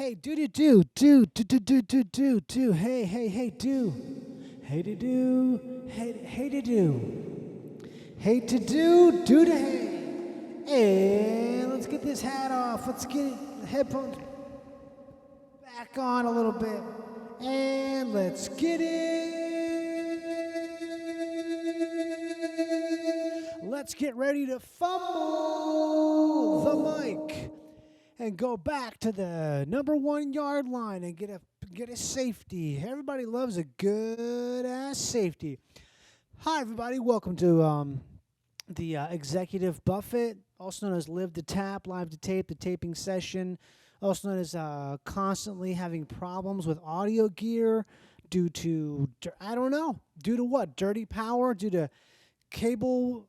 Hey, do. Hey, do. Hey to do, hey to do. Hey to do to hey. And let's get this hat off. Let's get the headphones back on a little bit. And let's get it. Let's get ready to fumble the mic and go back to the number 1 yard line and get a safety. Everybody loves a good ass safety. Hi, everybody. Welcome to the Executive Buffet, also known as Live to Tap, Live to Tape, the taping session, also known as constantly having problems with audio gear due to, I don't know, due to what? Dirty power, due to cable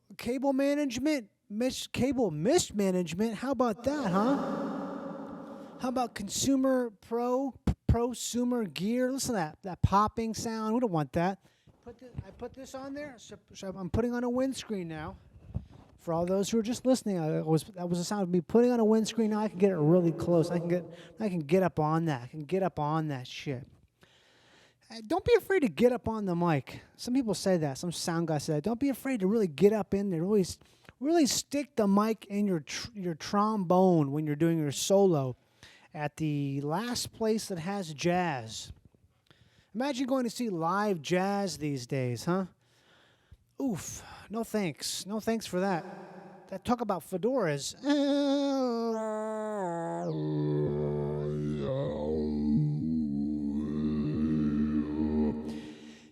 management, cable mismanagement. How about that, huh? How about prosumer gear? Listen to that popping sound. We don't want that. I put this on there. So I'm putting on a windscreen now. For all those who are just listening, that was the sound of me putting on a windscreen. Now I can get it really close. I can get up on that. I can get up on that shit. Don't be afraid to get up on the mic. Some people say that. Some sound guys say that. Don't be afraid to really get up in there. Really stick the mic in your trombone when you're doing your solo at the last place that has jazz. Imagine going to see live jazz these days, huh? Oof. No thanks. No thanks for that. Talk about fedoras.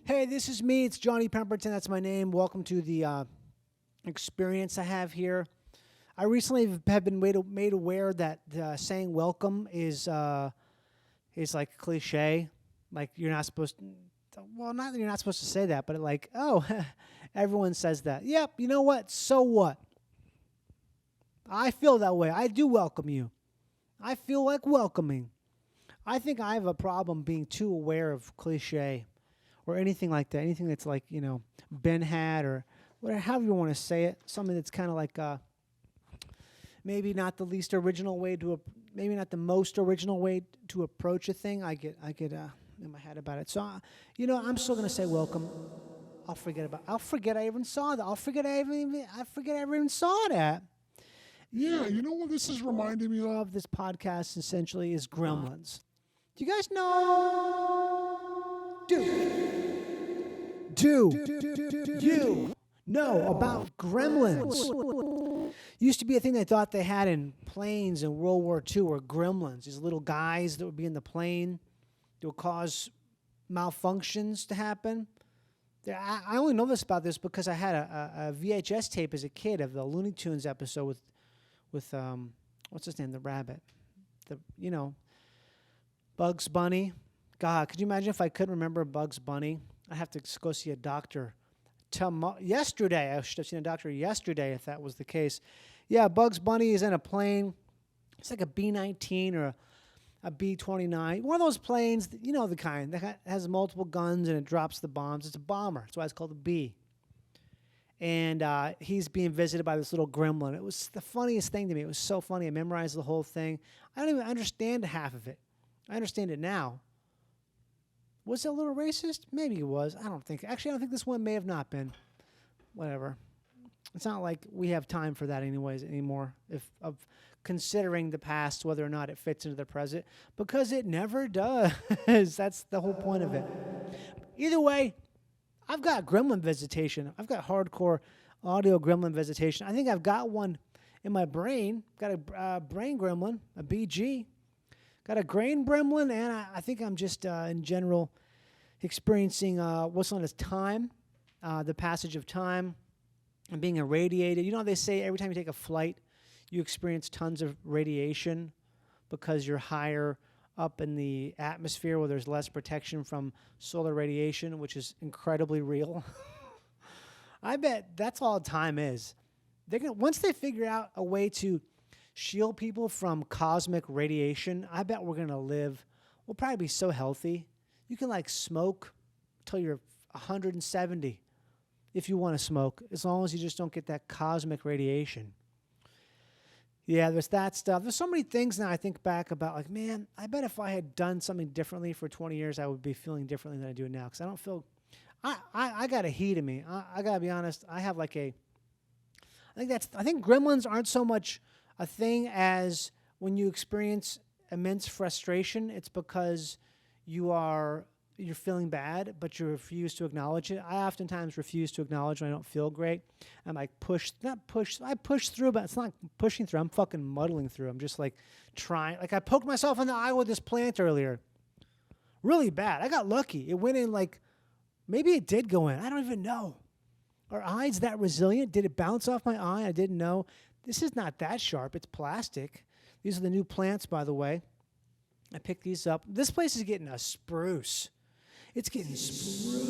Hey, this is me. It's Johnny Pemberton. That's my name. Welcome to the experience I have here. I recently have been made aware that saying welcome is like cliche. Like you're not supposed to. Well, not that you're not supposed to say that, but like, oh, everyone says that. Yep, you know what? So what? I feel that way. I do welcome you. I feel like welcoming. I think I have a problem being too aware of cliche or anything like that. Anything that's like, been had or whatever, however you want to say it. Something that's kind of like maybe not the least original way maybe not the most original way to approach a thing. I get in my head about it. So, I'm still gonna say welcome. I'll forget I even saw that. I forget I ever even saw that. Yeah, you know what this is reminding me of? Of this podcast essentially is Gremlins. Do you guys know? Do you know about Gremlins? Used to be a thing they thought they had in planes in World War II were gremlins. These little guys that would be in the plane. It will cause malfunctions to happen. I only know about this because I had a VHS tape as a kid of the Looney Tunes episode with what's his name, the rabbit, Bugs Bunny. God, could you imagine if I couldn't remember Bugs Bunny? I'd have to go see a doctor. Yesterday, I should have seen a doctor yesterday if that was the case. Yeah, Bugs Bunny is in a plane. It's like a B-19 or a B-29, one of those planes, the kind that has multiple guns and it drops the bombs. It's a bomber. That's why it's called a B. And he's being visited by this little gremlin. It was the funniest thing to me. It was so funny. I memorized the whole thing. I don't even understand half of it. I understand it now. Was it a little racist? Maybe it was. I don't think this one may have not been. Whatever. It's not like we have time for that anymore. Of considering the past, whether or not it fits into the present, because it never does. That's the whole point of it. Either way, I've got gremlin visitation. I've got hardcore audio gremlin visitation. I think I've got one in my brain. Got a brain gremlin, a BG. Got a grain gremlin, and I think I'm just in general experiencing what's known as time, the passage of time, and being irradiated. You know how they say every time you take a flight, you experience tons of radiation because you're higher up in the atmosphere where there's less protection from solar radiation, which is incredibly real. I bet that's all time is. Once they figure out a way to shield people from cosmic radiation, I bet we're going to we'll probably be so healthy. You can smoke till you're 170 if you want to smoke, as long as you just don't get that cosmic radiation. Yeah, there's that stuff. There's so many things now I think back about, like, man, I bet if I had done something differently for 20 years, I would be feeling differently than I do now. Because I don't feel, I got a heat in me. I got to be honest. I have like I think gremlins aren't so much a thing as when you experience immense frustration, it's because you're feeling bad, but you refuse to acknowledge it. I oftentimes refuse to acknowledge when I don't feel great. I'm like I push through, but it's not pushing through. I'm fucking muddling through. I'm just like trying. Like I poked myself in the eye with this plant earlier. Really bad. I got lucky. It went in like, maybe it did go in. I don't even know. Are eyes that resilient? Did it bounce off my eye? I didn't know. This is not that sharp. It's plastic. These are the new plants, by the way. I picked these up. This place is getting a spruce. It's getting spruced.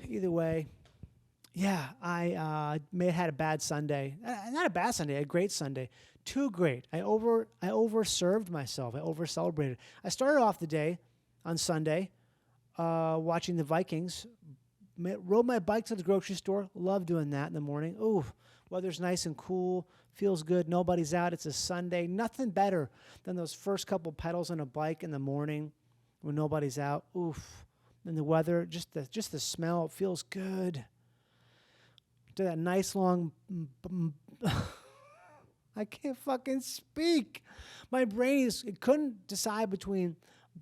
Either way, yeah, I had a bad Sunday. Not a bad Sunday, a great Sunday. Too great. I overserved myself. I over-celebrated. I started off the day on Sunday watching the Vikings. Rode my bike to the grocery store. Love doing that in the morning. Ooh, weather's nice and cool. Feels good. Nobody's out. It's a Sunday. Nothing better than those first couple pedals on a bike in the morning when nobody's out. Oof. And the weather, just the smell, it feels good. Do that nice long... I can't fucking speak. My brain it couldn't decide between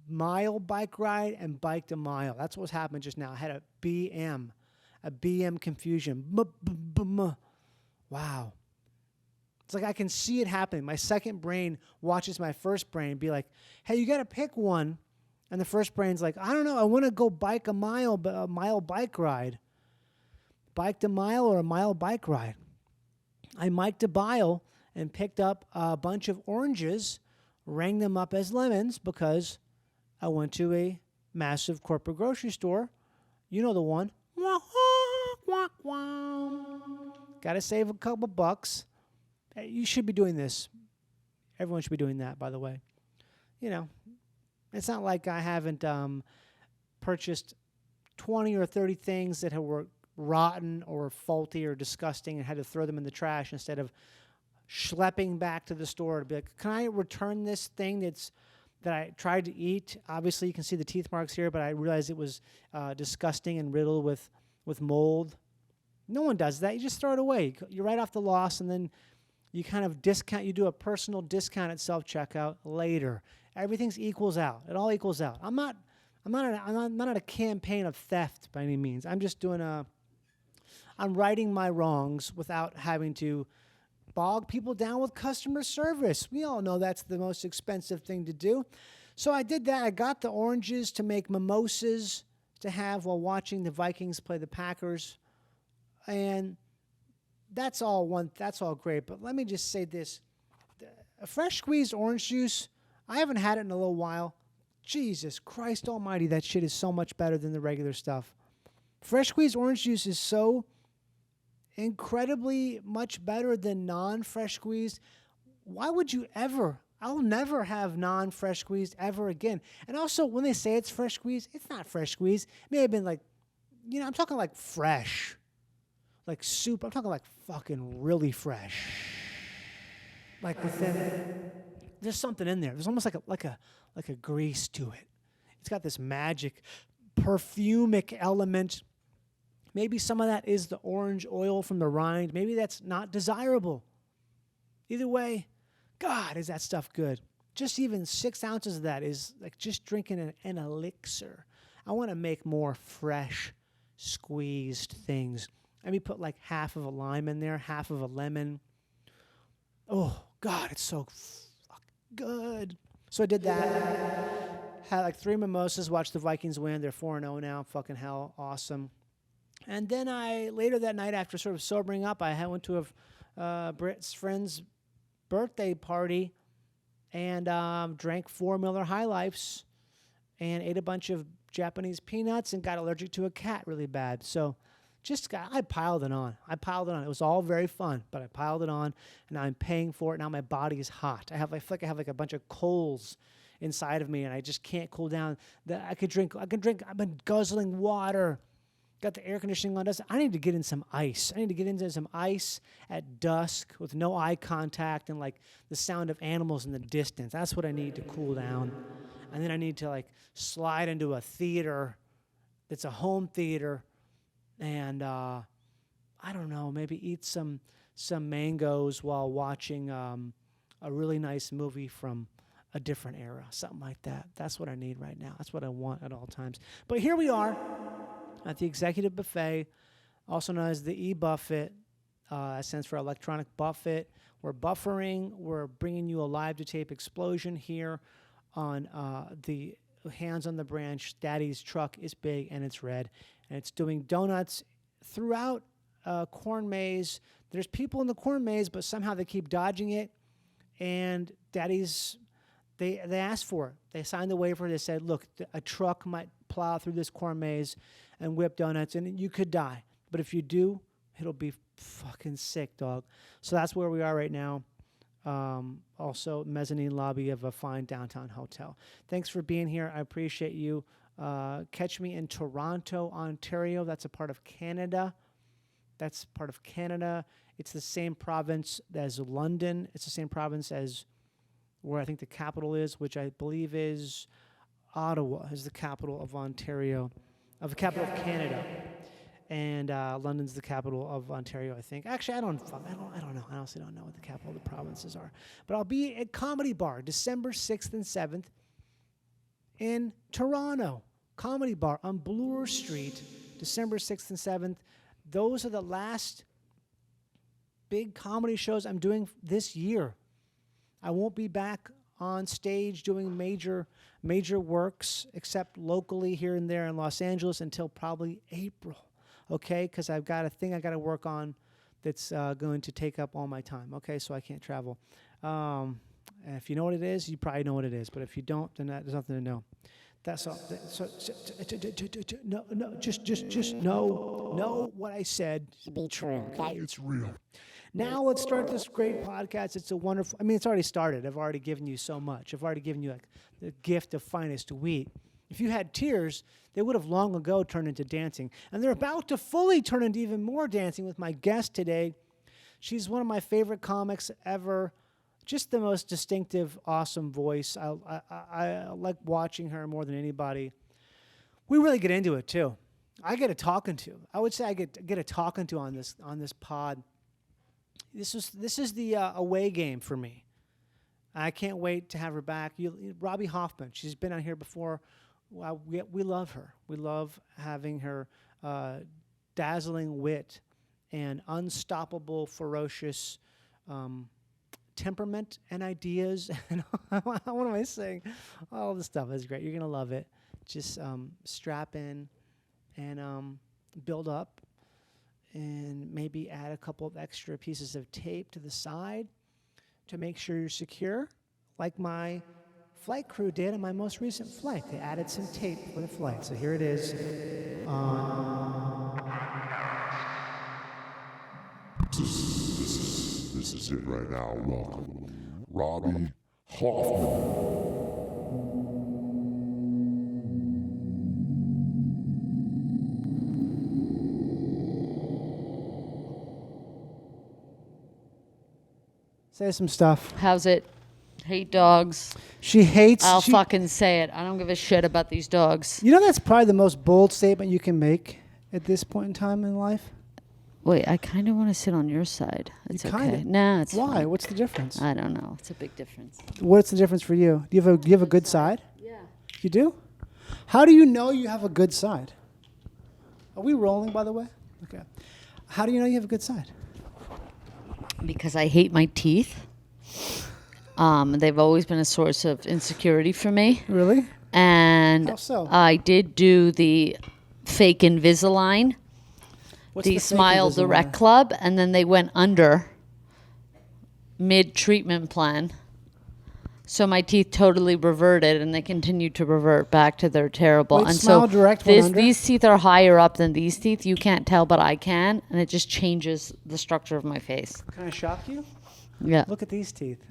mile bike ride and bike to mile. That's what's happened just now. I had a BM confusion. Wow. It's like I can see it happening. My second brain watches my first brain be like, hey, you got to pick one. And the first brain's like, I don't know. I want to go bike a mile bike ride. Bike to mile or a mile bike ride. I miked a bile and picked up a bunch of oranges, rang them up as lemons because I went to a massive corporate grocery store. You know the one. Got to save a couple bucks. You should be doing this. Everyone should be doing that, by the way. You know, it's not like I haven't purchased 20 or 30 things that were rotten or faulty or disgusting and had to throw them in the trash instead of schlepping back to the store to be like, can I return this thing that I tried to eat? Obviously, you can see the teeth marks here, but I realized it was disgusting and riddled with mold. No one does that. You just throw it away. You write off the loss, and then you kind of discount. You do a personal discount at self-checkout later. Everything equals out. It all equals out. I'm not on a campaign of theft by any means. I'm just I'm righting my wrongs without having to bog people down with customer service. We all know that's the most expensive thing to do. So I did that. I got the oranges to make mimosas to have while watching the Vikings play the Packers. And that's all great. But let me just say this. A fresh squeezed orange juice, I haven't had it in a little while. Jesus Christ almighty, that shit is so much better than the regular stuff. Fresh squeezed orange juice is so incredibly much better than non-fresh squeezed. Why would you ever? I'll never have non-fresh squeezed ever again. And also, when they say it's fresh squeezed, it's not fresh squeezed. It may have been like, I'm talking like fresh. Like soup. I'm talking like fucking really fresh. Like there's something in there. There's almost like a grease to it. It's got this magic, perfumic element. Maybe some of that is the orange oil from the rind. Maybe that's not desirable. Either way, God, is that stuff good. Just even 6 ounces of that is like just drinking an elixir. I want to make more fresh, squeezed things. Let me put like half of a lime in there, half of a lemon. Oh, God, it's so good. So I did that. Had like 3 mimosas, watched the Vikings win. They're 4-0 now. Fucking hell, awesome. And then later that night, after sort of sobering up, I went to a Britt's friend's birthday party and drank 4 Miller High Lifes and ate a bunch of Japanese peanuts and got allergic to a cat really bad. So I piled it on. It was all very fun, but I piled it on, and I'm paying for it. Now my body is hot. I feel like I have like a bunch of coals inside of me, and I just can't cool down. I could drink. I've been guzzling water. got the air conditioning on. I need to get in some ice. I need to get into some ice at dusk with no eye contact and like the sound of animals in the distance. That's what I need to cool down. And then I need to like slide into a theater that's a home theater and I don't know, maybe eat some mangoes while watching a really nice movie from a different era, something like that. That's what I need right now. That's what I want at all times. But here we are at the Executive Buffet, also known as the E-Buffet. That stands for Electronic Buffet. We're buffering. We're bringing you a live-to-tape explosion here on the Hands on the Branch. Daddy's truck is big and it's red. And it's doing donuts throughout corn maze. There's people in the corn maze, but somehow they keep dodging it. And Daddy's... They asked for it. They signed the waiver. They said, look, a truck might plow through this corn maze and whip donuts, and you could die. But if you do, it'll be fucking sick, dog. So that's where we are right now. Also, mezzanine lobby of a fine downtown hotel. Thanks for being here. I appreciate you. Catch me in Toronto, Ontario. That's a part of Canada. It's the same province as London. It's the same province as where I think the capital is, which I believe is Ottawa, is the capital of Ontario, of the capital of Canada, and London's the capital of Ontario, I think. Actually, I don't know. I honestly don't know what the capital of the provinces are. But I'll be at Comedy Bar, December 6th and 7th in Toronto. Comedy Bar on Bloor Street, December 6th and 7th. Those are the last big comedy shows I'm doing this year. I won't be back on stage doing major works except locally here and there in Los Angeles until probably April, okay? Because I've got a thing I got to work on that's going to take up all my time, okay? So I can't travel. And if you know what it is, you probably know what it is. But if you don't, then there's nothing to know. That's all. Just know what I said. Be true. Okay? It's real. Now let's start this great podcast. It's a wonderful... I mean, it's already started. I've already given you so much. I've already given you like the gift of finest wheat. If you had tears, they would have long ago turned into dancing. And they're about to fully turn into even more dancing with my guest today. She's one of my favorite comics ever. Just the most distinctive, awesome voice. I like watching her more than anybody. We really get into it, too. I get a talking to. I would say I get a talking to on this pod. This is the away game for me. I can't wait to have her back. Robby Hoffman, she's been on here before. We love her. We love having her dazzling wit and unstoppable, ferocious temperament and ideas. And what am I saying? All this stuff is great. You're going to love it. Just strap in and build up. And maybe add a couple of extra pieces of tape to the side to make sure you're secure, like my flight crew did on my most recent flight. They added some tape for the flight. So here it is. This is it right now. Welcome, Robby Hoffman. Say some stuff. How's it? Hate dogs. She hates... I'll fucking say it. I don't give a shit about these dogs. You know that's probably the most bold statement you can make at this point in time in life? Wait, I kind of want to sit on your side. It's You okay. kinda- Nah, it's Why? fine. What's the difference? I don't know. It's a big difference. What's the difference for you? Do you have a good side? Yeah. You do? How do you know you have a good side? Are we rolling, by the way? Okay. How do you know you have a good side? Because I hate my teeth. They've always been a source of insecurity for me. Really? And How so? I did do the fake Invisalign, What's the fake Smile Invisalign? Direct Club, and then they went under mid-treatment plan. So my teeth totally reverted, and they continued to revert back to their terrible. Wait, and Smile so Direct went under? these teeth are higher up than these teeth. You can't tell, but I can, and it just changes the structure of my face. Can I shock you? Yeah, Look at these teeth.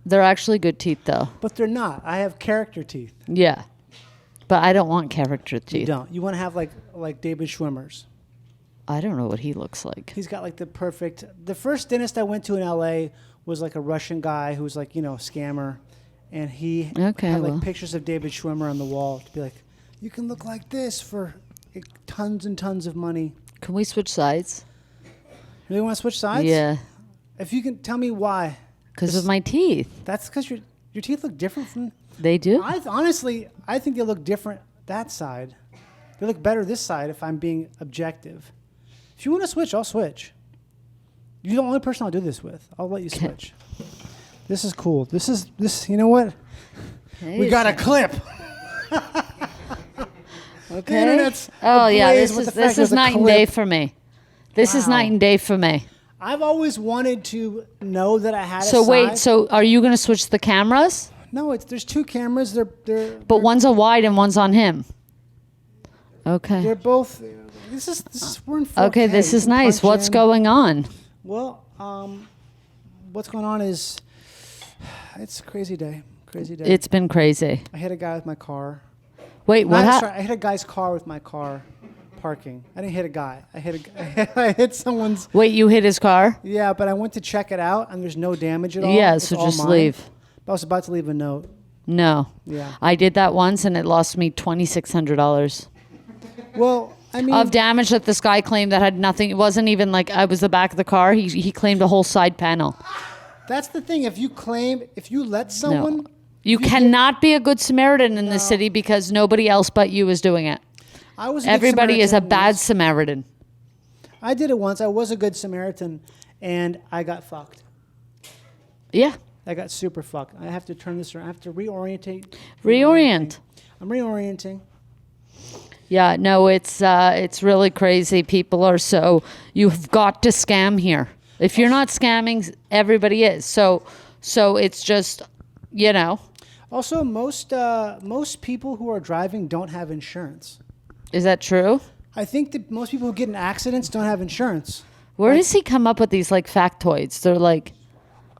they're actually good teeth, though. But they're not. I have character teeth. Yeah, but I don't want character You teeth. don't. You want to have like David Schwimmer's. I don't know what he looks like. He's got like the perfect. The first dentist I went to in LA was like a Russian guy who was like, a scammer. And he had like pictures of David Schwimmer on the wall to be like, you can look like this for tons and tons of money. Can we switch sides? You want to switch sides? Yeah. If you can tell me why. Because of my teeth. That's because your teeth look different from. They do? Honestly, I think they look different that side. They look better this side if I'm being objective. If you want to switch, I'll switch. You're the only person I'll do this with. I'll let you switch. This is cool. This. You know what? We got a clip. Okay. This is night and day for me. This is night and day for me. I've always wanted to know that I had a So side. wait, so are you going to switch the cameras? No, there's two cameras. But one's a wide and one's on him. Okay. They're both. This is we're in 4K. Okay, this is nice. Punch What's in. going on? Well, what's going on is it's a crazy day. Crazy day. It's been crazy. I hit a guy with my car. Wait, what happened? I hit a guy's car with my car parking. I didn't hit a guy. I hit someone's. Wait, you hit his car? Yeah, but I went to check it out, and there's no damage at all. Yeah, It's so all just mine. leave. But I was about to leave a note. No. Yeah. I did that once, and it lost me $2,600 Well, I mean, of damage that this guy claimed that had nothing. It wasn't even like I was the back of the car. He claimed a whole side panel. that's the thing. If you let someone. No. You cannot be a good Samaritan in this city because nobody else but you is doing it. I was. A good Everybody is a Samaritan bad once. Samaritan. I did it once. I was a good Samaritan, and I got fucked. Yeah. I got super fucked. I have to turn this around. I have to reorientate. Reorient. I'm reorienting. Yeah, no, it's really crazy. People are you've got to scam here. If you're not scamming, everybody is. So it's just, Also, most people who are driving don't have insurance. Is that true? I think that most people who get in accidents don't have insurance. Where does he come up with these like factoids? They're like,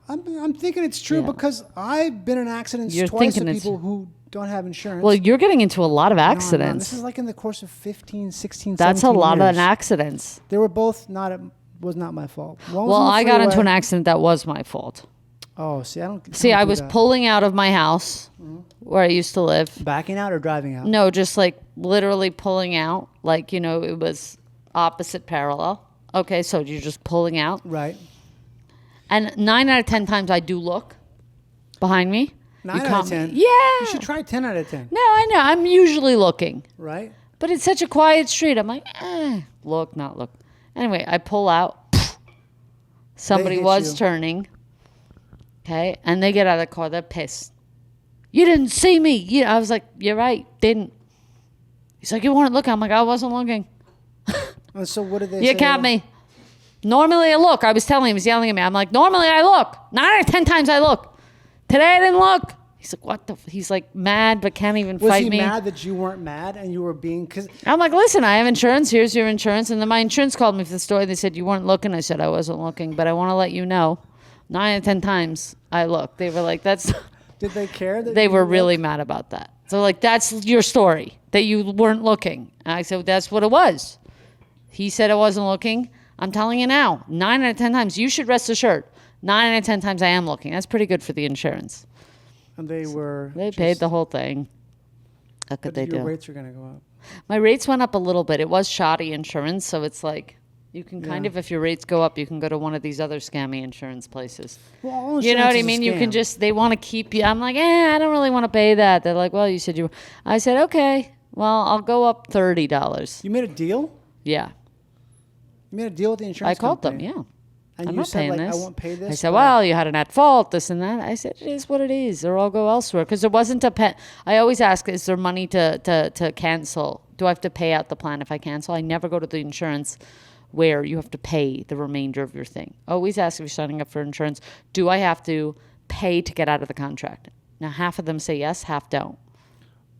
I'm thinking it's true because I've been in accidents You're twice thinking with it's- people who don't have insurance. well, you're getting into a lot of No, I'm not. accidents. This is like in the course of 15, 16, That's a 17 lot years. of accidents. They were both was not my fault. One was Well, on the I got into freeway. an accident that was my fault. Oh, see, I don't. See, don't I do was that. pulling out of my house where I used to live. Backing out or driving out. No, just like literally pulling out. Like, it was opposite parallel. Okay, so you're just pulling out. Right. And 9 out of 10 times I do look behind me. 9 You out caught of me. 10. Yeah. You should try 10 out of 10. No, I know. I'm usually looking. Right. But it's such a quiet street. I'm like, look, not look. Anyway, I pull out. Somebody hit was you. turning. Okay. And they get out of the car. They're pissed. You didn't see me. I was like, you're right. Didn't. He's like, you weren't looking. I'm like, I wasn't looking. And so what did they say? You caught me. Normally I look. I was telling him, he's yelling at me. I'm like, normally I look. 9 out of 10 times I look. Today I didn't look. He's like, what the? He's like mad, but can't even Was fight he me. mad that you weren't mad and you were being? Because I'm like, listen, I have insurance. Here's your insurance. And then my insurance called me for the story. They said, you weren't looking. I said, I wasn't looking, but I want to let you know 9 out of 10 times I looked. They were like, that's. did they care that They you were looked? really mad about that. So like, that's your story, that you weren't looking. And I said, that's what it was. He said I wasn't looking. I'm telling you now, 9 out of 10 times, you should rest assured. 9 out of 10 times I am looking. That's pretty good for the insurance. And they were. They just- paid the whole thing. What could they Your do? rates are going to go up. My rates went up a little bit. It was shoddy insurance, so it's like you can kind of, if your rates go up, you can go to one of these other scammy insurance places. Well, all You know what I insurance is a mean? You can scam. just, they want to keep you. I'm like, I don't really want to pay that. They're like, well, you said you. I said, okay, well, I'll go up $30. You made a deal. Yeah, You made a deal with the I insurance. called them. company. Yeah. And I'm you not said paying like, this. I won't pay this. I said, but- well, you had an at fault, this and that. I said, it is what it is, or I'll go elsewhere. Because there wasn't a pen. I always ask, is there money to cancel? Do I have to pay out the plan if I cancel? I never go to the insurance where you have to pay the remainder of your thing. Always ask if you're signing up for insurance, do I have to pay to get out of the contract? Now, half of them say yes, half don't.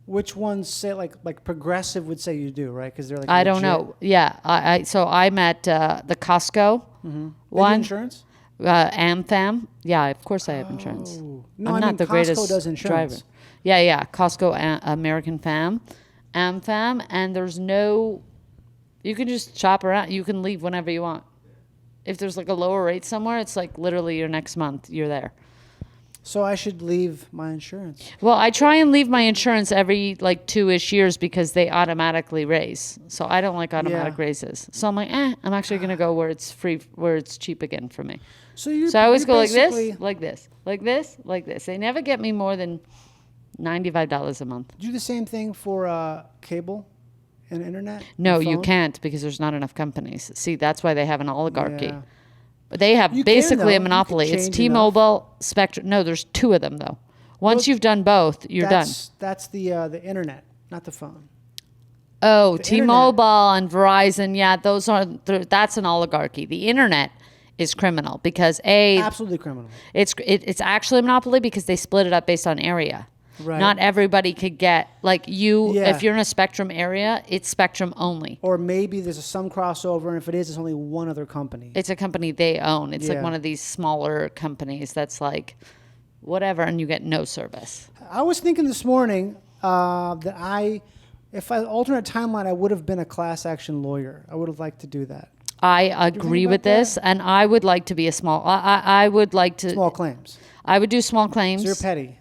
Which ones say like Progressive would say you do, right? Because they're like I don't legit. know. Yeah, so I'm at the Costco They do one. insurance. AmFam. Yeah, of course I have insurance. Oh. No, I'm I not mean, the Costco greatest does insurance. driver. Yeah, Costco, American Fam, AmFam, and there's no You can just shop around. You can leave whenever you want. If there's like a lower rate somewhere, it's like literally your next month, you're there. So I should leave my insurance. Well, I try and leave my insurance every like 2-ish years because they automatically raise. So I don't like automatic raises. So I'm like, I'm actually going to go where it's free, where it's cheap again for me. So I always you're go like basically- this, like this, like this, like this. They never get me more than $95 a month. Do you do the same thing for cable and internet? No, and you phone? can't because there's not enough companies. See, that's why they have an oligarchy. Yeah. But they have You can, basically though. You a can monopoly. It's change T-Mobile, Spectrum. No, there's 2 of them though. Once Well, you've done both, you're done. That's the internet, not the phone. Oh, the T-Mobile and Verizon. Yeah, that's an oligarchy. The internet is criminal because Absolutely criminal. it's actually a monopoly because they split it up based on area. Right. Not everybody could get Yeah. if you're in a Spectrum area, it's Spectrum only. Or maybe there's some crossover, and if it is, it's only one other company. It's a company they own. It's like Yeah. one of these smaller companies that's like whatever, and you get no service. I was thinking this morning that if I alternate timeline, I would have been a class action lawyer. I would have liked to do that. I agree about with this, and I would like to be a small. I would like to. Small claims. I would do small claims. So you're petty.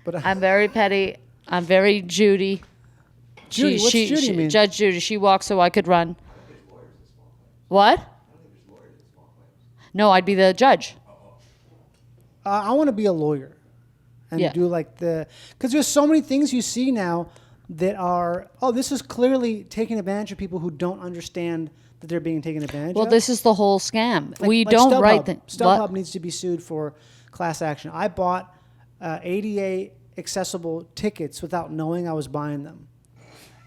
But I'm very petty. I'm very Judy. Judy, what's Judy mean? Judge Judy. She walks so I could run. What? No, I'd be the judge. I want to be a lawyer and Yeah. do like because there's so many things you see now that are, this is clearly taking advantage of people who don't understand that they're being taken advantage Well, of. this is the whole scam. We Like don't StubHub. write the StubHub needs to be sued for class action. I bought ADA accessible tickets without knowing I was buying them.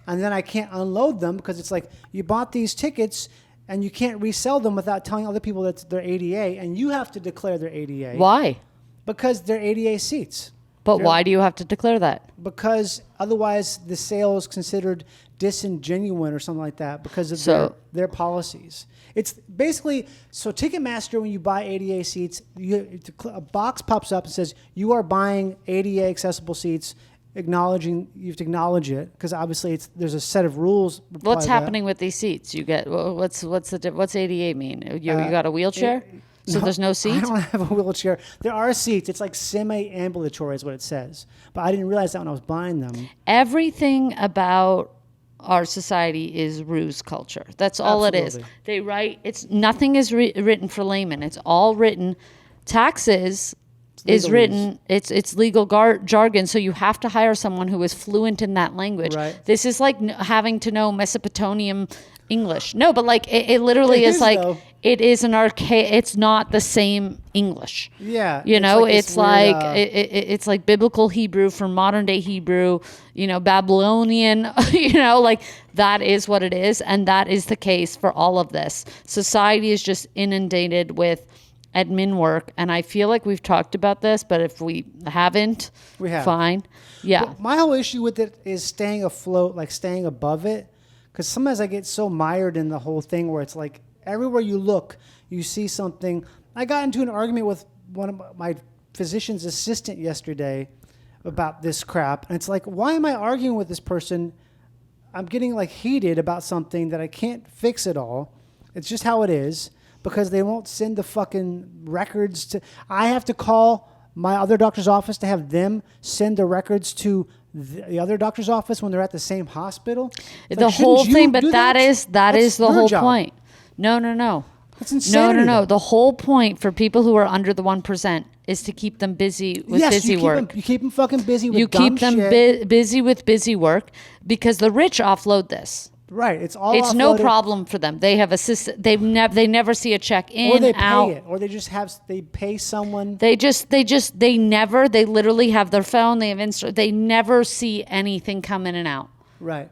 And then I can't unload them because it's like you bought these tickets and you can't resell them without telling other people that they're ADA, and you have to declare they're ADA. Why? Because they're ADA seats. But why do you have to declare that? Because otherwise the sale is considered disingenuine or something like that because of their policies. It's basically, so Ticketmaster, when you buy ADA seats, a box pops up and says, you are buying ADA accessible seats, you have to acknowledge it, because obviously there's a set of rules. What's happening with these seats? You get what's ADA mean? You got a wheelchair? So there's no I seats? don't have a wheelchair. There are seats. It's like semi-ambulatory is what it says. But I didn't realize that when I was buying them. Everything about our society is ruse culture. That's all it is. Absolutely. They write, nothing is written for laymen. It's all written. Taxes is legalese. written, it's legal jargon, so you have to hire someone who is fluent in that language. Right. This is like having to know Mesopotamian English. No, but like it literally It is is, like, though. it is an archaic, it's not the same English. Yeah. You know, this it's weird, like it's like biblical Hebrew from modern day Hebrew, Babylonian, like that is what it is. And that is the case for all of this. Society is just inundated with admin work. And I feel like we've talked about this, but if we haven't, We have. fine. Yeah. But my whole issue with it is staying afloat, like staying above it. Because sometimes I get so mired in the whole thing where it's like everywhere you look, you see something. I got into an argument with one of my physician's assistant yesterday about this crap. And it's like, why am I arguing with this person? I'm getting like heated about something that I can't fix at all. It's just how it is because they won't send the fucking records to. I have to call my other doctor's office to have them send the records to the other doctor's office when they're at the same hospital. It's The like, whole shouldn't you thing, but do that is That's the your whole job. point. No. That's insanity. No. The whole point for people who are under the 1% is to keep them busy with busy work. You keep them fucking busy with You dumb keep them shit. busy with busy work because the rich offload this. Right. It's all It's no offloaded, problem for them. They have assistant. They never see a check in, Or they out. pay it. Or they pay someone. They literally have their phone. They have they never see anything come in and out. Right.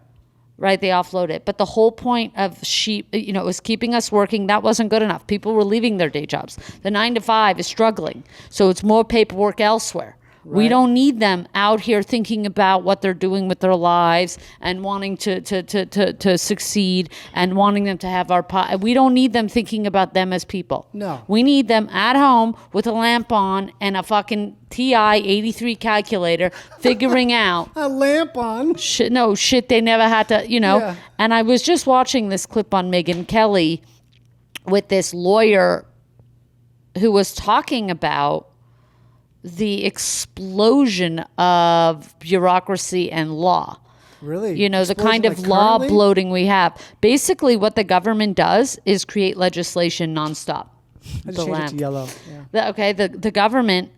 Right, they offload it. But the whole point of was keeping us working. That wasn't good enough. People were leaving their day jobs. The 9 to 5 is struggling. So it's more paperwork elsewhere. We Right. don't need them out here thinking about what they're doing with their lives and wanting to succeed and wanting them to have we don't need them thinking about them as people. No. We need them at home with a lamp on and a fucking TI 83 calculator figuring out A lamp on. shit they never had to, Yeah. And I was just watching this clip on Megyn Kelly with this lawyer who was talking about the explosion of bureaucracy and law. Really? The Explosion, kind of like law currently? bloating we have. Basically, what the government does is create legislation nonstop. I just changed it to yellow. Yeah. The government,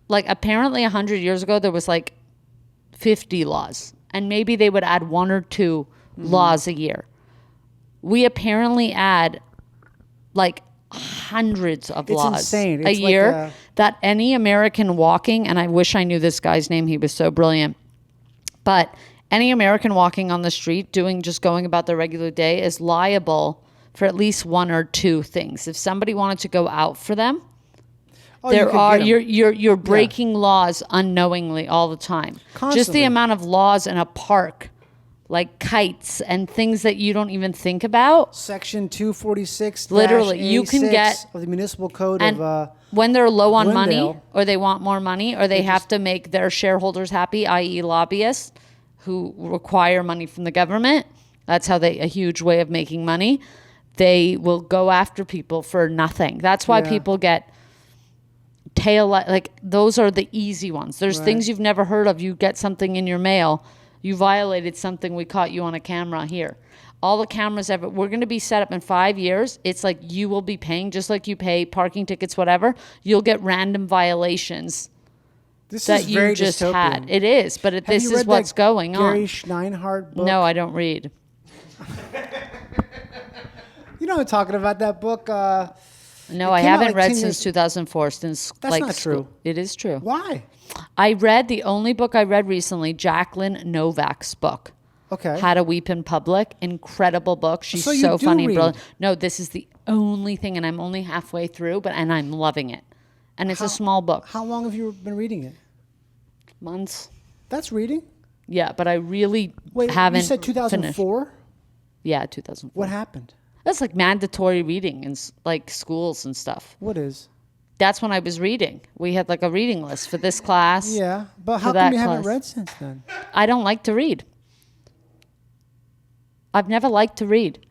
like apparently 100 years ago, there was like 50 laws. And maybe they would add 1 or 2 laws a year. We apparently add like hundreds of It's laws insane. a It's like year that any American walking, and I wish I knew this guy's name, he was so brilliant, but any American walking on the street going about their regular day is liable for at least 1 or 2 things. If somebody wanted to go out for them, Oh, you could get 'em. you're breaking laws unknowingly all the time. Just Constantly. the amount of laws in a park, like kites and things that you don't even think about. Section 246. Literally, you can get- of the municipal code And of. when they're low on money Glendale. or they want more money or they have to make their shareholders happy, i.e. lobbyists who require money from the government, that's how a huge way of making money. They will go after people for nothing. That's why Yeah. people get like those are the easy ones. There's Right. things you've never heard of. You get something in your mail. You violated something. We caught you on a camera here. All the cameras ever, we're going to be set up in 5 years. It's like you will be paying just like you pay parking tickets, whatever. You'll get random violations This that is very you just dystopian. had. It is, but Have this you is read what's that going Gary on. Schneinhart book? No, I don't read. You know, I'm talking about that book. No, It I came out haven't like read 10 since years- 2004. Since That's like not school. true. It is true. Why? I read the only book I read recently, Jacqueline Novak's book. Okay. How to Weep in Public. Incredible book. She's So you so do funny and read. brilliant. No, this is the only thing, and I'm only halfway through, and I'm loving it. And it's a small book. How long have you been reading it? Months. That's reading. Yeah, but I really Wait, haven't you said 2004. finished. Yeah, 2004. What happened? That's like mandatory reading in like schools and stuff. What is? That's when I was reading. We had like a reading list for this class. Yeah, but For how that come you haven't class. read since then? I don't like to read. I've never liked to read.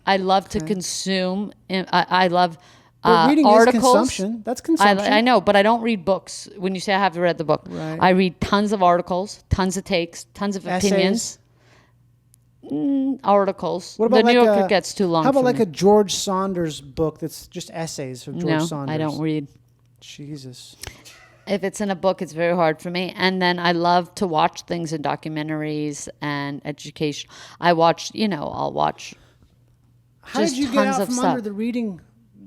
I love to consume. I love But reading articles. is consumption. That's consumption. I know, but I don't read books. When you say I have read the book, Right. I read tons of articles, tons of takes, tons of opinions. Articles. What about the New like Yorker a, gets too long. How about for like me. a George Saunders book that's just essays of George No, Saunders? I don't read. Jesus. If it's in a book, it's very hard for me. And then I love to watch things in documentaries and education. I watch, I'll watch. How Just did you get tons out of from stuff. under the reading?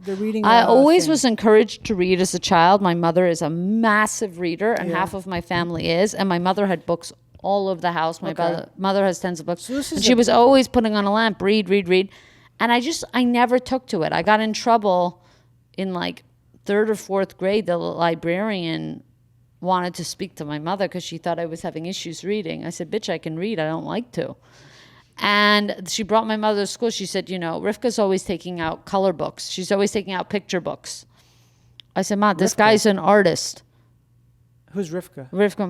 The reading. I always thing? was encouraged to read as a child. My mother is a massive reader, and Yeah. half of my family is. And my mother had books all over the house. My mother has tons of books. So this is and she a- was always putting on a lamp, read. And I never took to it. I got in trouble in like 3rd or 4th grade. The librarian wanted to speak to my mother because she thought I was having issues reading. I said, bitch, I can read. I don't like to. And she brought my mother to school. She said, Rivka's always taking out color books. She's always taking out picture books. I said, Ma, this Rivka? guy's an artist. Who's Rivka? Rivka,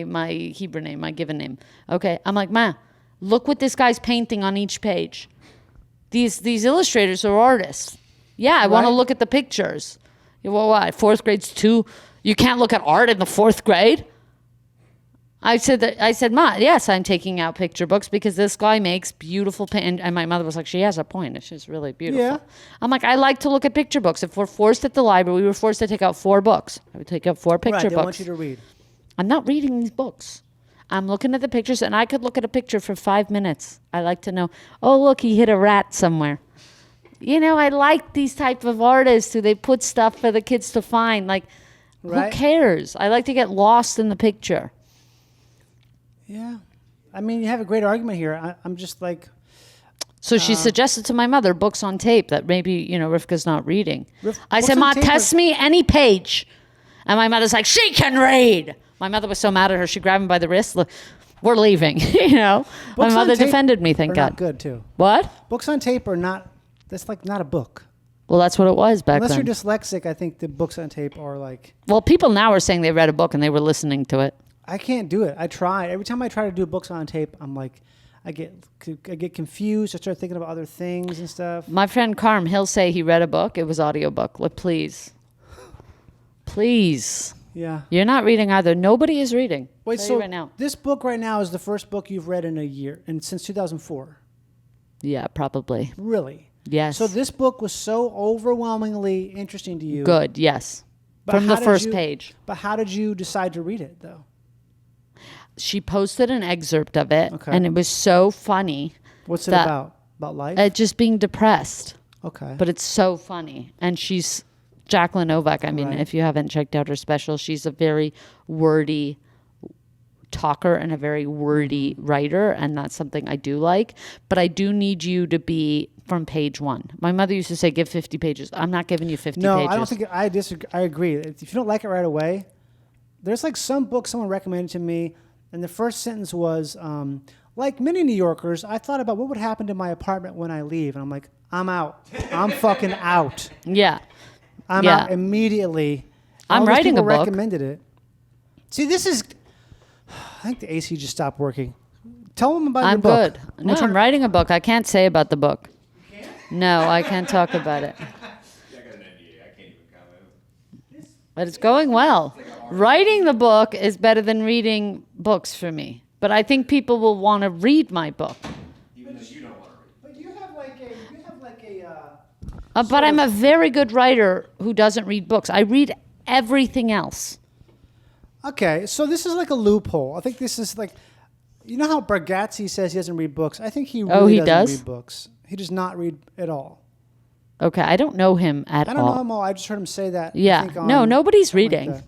my Hebrew name, my given name. Okay. I'm like, Ma, look what this guy's painting on each page. These illustrators are artists. Yeah, I want to Right. look at the pictures. Well, what? 4th grade's too. You can't look at art in the 4th grade? I said, Ma, yes, I'm taking out picture books because this guy makes beautiful and my mother was like, she has a point. She's really beautiful. Yeah. I'm like, I like to look at picture books. If we're forced at the library, we were forced to take out 4 books. I would take out 4 picture Right. They books. want you to read. I'm not reading these books. I'm looking at the pictures, and I could look at a picture for 5 minutes. I like to know, oh, look, he hit a rat somewhere. I like these type of artists who they put stuff for the kids to find. Like, Right. who cares? I like to get lost in the picture. Yeah. I mean, you have a great argument here. I'm just like, So she suggested to my mother books on tape that maybe, Rivka's not reading. I books said, on Ma, tape test me any page. And my mother's like, she can read. My mother was so mad at her. She grabbed me by the wrist. Look, we're leaving. My Books on mother tape defended me, thank are God. not good too. What? Books on tape are not. That's like not a book. Well, that's what it was back Unless then. you're dyslexic, I think the books on tape are like. Well, people now are saying they read a book and they were listening to it. I can't do it. I tried. Every time I try to do books on tape, I'm like, I get confused. I start thinking about other things and stuff. My friend Carm, he'll say he read a book. It was audiobook. Like, please. Please. Yeah. You're not reading either. Nobody is reading. Wait, Tell so you right now. this book right now is the first book you've read in a year, and since 2004. Yeah, probably. Really? Yes. So this book was so overwhelmingly interesting to you. Good, yes. But From how the did first you- page. But how did you decide to read it, though? She posted an excerpt of it, Okay. and it was so funny. What's it That- about? About life? Just being depressed. Okay. But it's so funny. And she's Jacqueline Novak. I mean, Right. if you haven't checked out her special, she's a very wordy talker and a very wordy writer. And that's something I do like. But I do need you to be from page 1. My mother used to say, give 50 pages. I'm not giving you 50 no, pages. I don't think I disagree. I agree. If you don't like it right away, there's like some book someone recommended to me, and the first sentence was, like many New Yorkers, I thought about what would happen to my apartment when I leave, and I'm like, I'm out. I'm fucking out. Yeah. I'm Yeah. out immediately. I'm All those writing a people book. recommended it. See, this is. I think the AC just stopped working. Tell them about I'm your book. good. No, I'm writing a book. I can't say about the book. No, I can't talk about it. But it's going well. Writing the book is better than reading books for me. But I think people will want to read my book. But you have like a. But I'm a very good writer who doesn't read books. I read everything else. Okay, so this is like a loophole. I think this is like, you know how Bargatze says he doesn't read books? I think he really he doesn't does? read books. He does not read at all. Okay, I don't know him at I don't all. know him all. I just heard him say that. I Yeah. think No, on nobody's something like reading. that.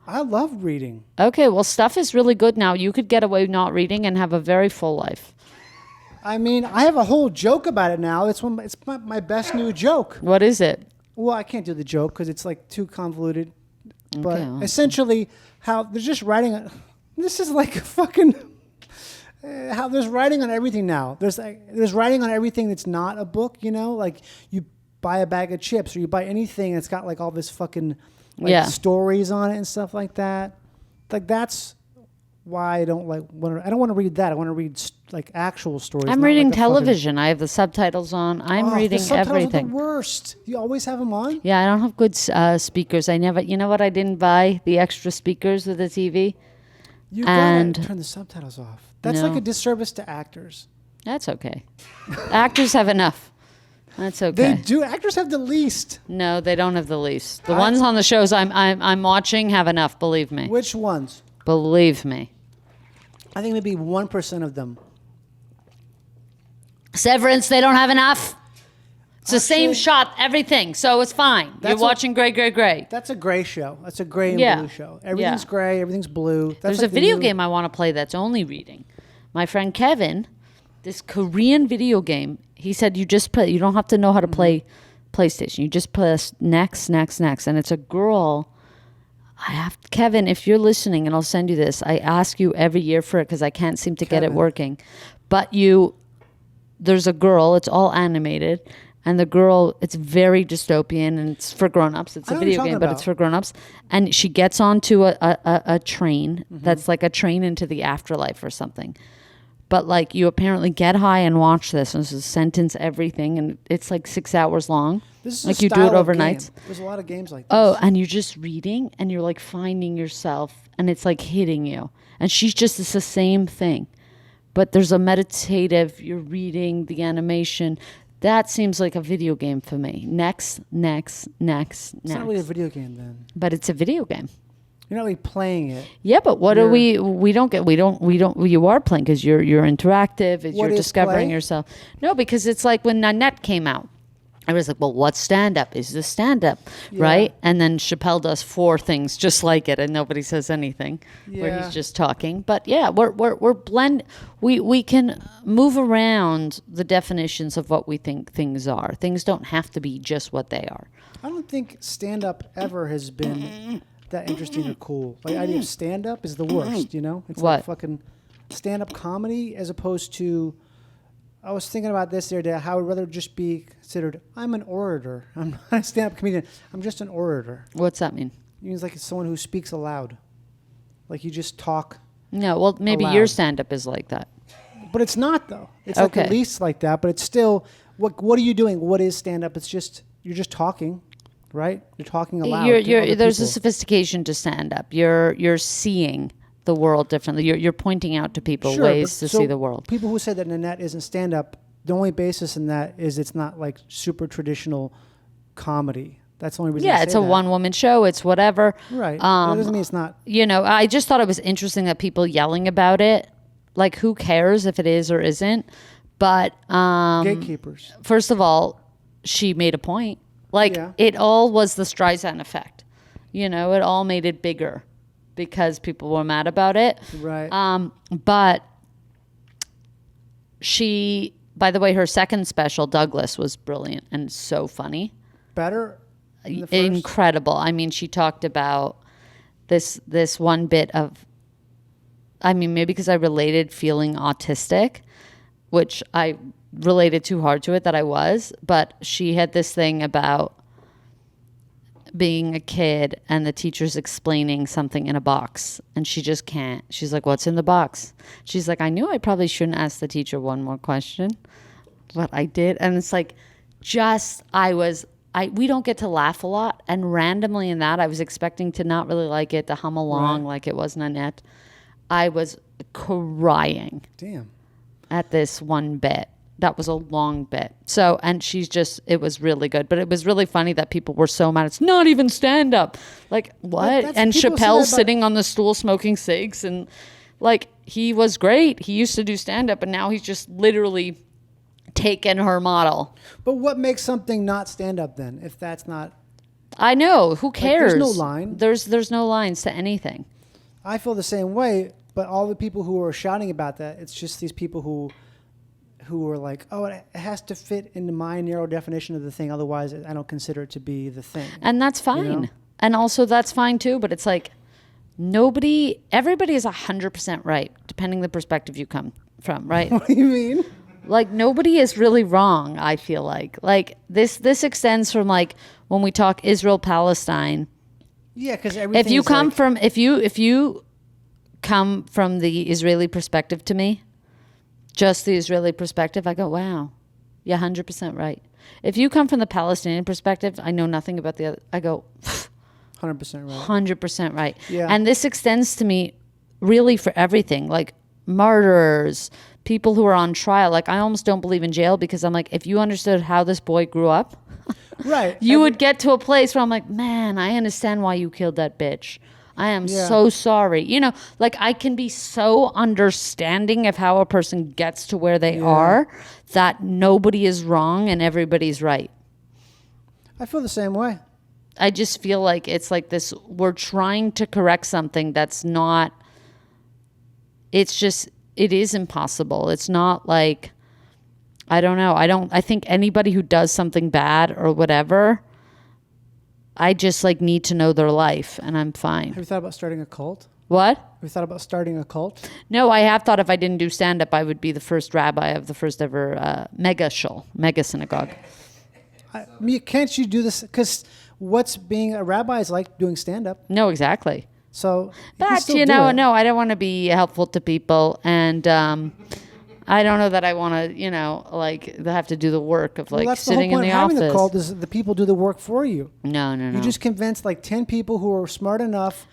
I love reading. Okay, well, stuff is really good now. You could get away not reading and have a very full life. I mean, I have a whole joke about it now. It's my best new joke. What is it? Well, I can't do the joke because it's like too convoluted. But Okay, well. essentially, how they're just writing. This is like a fucking. How there's writing on everything now. There's writing on everything that's not a book. You know, like you buy a bag of chips or you buy anything that's got like all this fucking Yeah. stories on it and stuff like that. Like that's why I don't like. I don't want to read that. I want to read like actual stories. I'm not reading like a fucking- television. I have the subtitles on. I'm Oh, reading the subtitles everything. Are the worst. You always have them on. Yeah, I don't have good speakers. I never. You know what? I didn't buy the extra speakers with the TV. You And- gotta turn the subtitles off. That's No. like a disservice to actors. That's okay. Actors have enough. That's okay. They do. Actors have the least. No, they don't have the least. The ones on the shows I'm watching have enough. Believe me. Which ones? Believe me. I think maybe 1% of them. Severance, they don't have enough. It's the same Actually- shot, everything. So it's fine. You're That's watching Gray, Gray, Gray. That's a gray show. That's a gray and Yeah. blue show. Everything's Yeah. gray. Everything's blue. That's There's like a the video new- game I want to play that's only reading. My friend Kevin, this Korean video game, he said you just play. You don't have to know how to play PlayStation. You just press next, next, next, and it's a girl. Kevin, if you're listening, and I'll send you this. I ask you every year for it because I can't seem to get it Kevin. working. But there's a girl. It's all animated. And the girl, it's very dystopian and it's for grown-ups. It's I a know what video you're game, talking but it's about. for grown-ups. And she gets onto a train Mm-hmm. that's like a train into the afterlife or something. But like you apparently get high and watch this. And this is sentence everything. And it's like 6 hours long. This is like a you do style it of overnight. game. There's a lot of games like this. Oh, and you're just reading and you're like finding yourself and it's like hitting you. And it's the same thing. But there's a meditative, you're reading the animation. That seems like a video game for me. Next, next, next, It's next. not really a video game then. But it's a video game. You're not really playing it. Yeah, but what are You're- we don't you are playing because you're interactive, What you're is discovering play? yourself. No, because it's like when Nanette came out. I was like, well, what's stand-up? Is this stand-up, right? And then Chappelle does 4 things just like it, and nobody says anything, where Yeah. he's just talking. But yeah, we're blend. We can move around the definitions of what we think things are. Things don't have to be just what they are. I don't think stand-up ever has been that interesting or cool. Like, the idea of stand-up is the worst, you know? It's like What? fucking stand-up comedy as opposed to... I was thinking about this the other day, how I would rather just be considered, I'm an orator. I'm not a stand-up comedian. I'm just an orator. What's that mean? It means like it's someone who speaks aloud. Like you just talk. No, well, maybe your Aloud. stand-up is like that. But it's not, though. It's like Okay. at least like that, but it's still, what are you doing? What is stand-up? It's just, you're just talking, right? You're talking aloud. to other There's a people. sophistication to stand-up. You're seeing the world differently. You're pointing out to people Sure, ways but to so see the world. People who say that Nanette isn't stand-up, the only basis in that is it's not like super traditional comedy. That's the only reason. Yeah, I it's say a that. one-woman show. It's whatever. Right. That doesn't mean it's not. You know, I just thought it was interesting that people yelling about it. Like, who cares if it is or isn't? But Gatekeepers. first of all, she made a point. Like, Yeah. it all was the Streisand effect. You know, it all made it bigger because people were mad about it. Right. But she, by the way, her second special, Douglas, was brilliant and so funny. Better than the first? Incredible. I mean, she talked about this one bit of, I mean, maybe because I related feeling autistic, which I related too hard to it that I was, but she had this thing about being a kid and the teacher's explaining something in a box and she just can't. She's like, what's in the box? She's like, I knew I probably shouldn't ask the teacher one more question, but I did. And it's like, we don't get to laugh a lot. And randomly in that, I was expecting to not really like it, to hum along like it was Nanette. I was crying Damn. at this one bit. That was a long bit. So, and it was really good. But it was really funny that people were so mad. It's not even stand up. Like, what? that's- And people say that Chappelle about- sitting on the stool smoking cigs. And like, he was great. He used to do stand up. And now he's just literally taken her model. But what makes something not stand up then? If that's not, I know. Who cares? there's no line. There's no lines to anything. I feel the same way. But all the people who are shouting about that, it's just these people who are like, oh, it has to fit into my narrow definition of the thing. Otherwise, I don't consider it to be the thing. And that's fine. know? And also that's fine too. But it's like everybody is 100% right, depending the perspective you come from, right? What do you mean? Like, nobody is really wrong, I feel like. Like, this extends from, like, when we talk Israel, Palestine. Yeah, because everything. If you is come like, from, if you come from the Israeli perspective to me, just the Israeli perspective, I go, wow, you're 100% right. If you come from the Palestinian perspective, I know nothing about the other, I go, 100% right. 100% right. Yeah. And this extends to me really for everything, like murderers, people who are on trial. Like, I almost don't believe in jail because I'm like, if you understood how this boy grew up, Right. you would get to a place where I'm like, man, I understand why you killed that bitch. I am Yeah. so sorry. You know, like, I can be so understanding of how a person gets to where they are that nobody is wrong and everybody's right. I feel the same way. I just feel like it's like this, we're trying to correct something that's not, it's just, it is impossible. It's not like, I don't know. I think anybody who does something bad or whatever, I just like need to know their life and I'm fine. Have you thought about starting a cult? What? Have you thought about starting a cult? No, I have thought if I didn't do stand up, I would be the first rabbi of the first ever mega synagogue. I mean, can't you do this? Because what's being a rabbi is like doing stand up. No, exactly. So, you can But still you do know, it. no, I don't want to be helpful to people, and I don't know that I want to, you know, like they have to do the work of like Well, that's the whole sitting in point the of having office. the cult is the people do the work for you. No. You just convince like 10 people who are smart enough,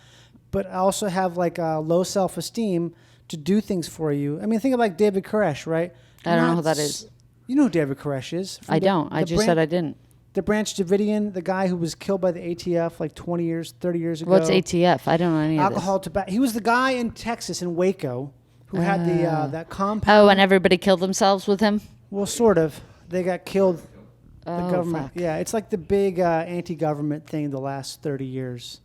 but also have like a low self-esteem to do things for you. I mean, think of like David Koresh, right? I don't know who Not that is. You know who David Koresh is? From I don't. I just said I didn't. The Branch Davidian, the guy who was killed by the ATF like 20 years, 30 years ago. What's ATF? I don't know any Alcohol, tobacco. He was the guy in Texas, in Waco, who had the that of compound. this. Oh, and everybody killed themselves with him? Well, sort of. They got killed Oh, government. fuck. Yeah, it's like the big anti-government thing the last 30 years.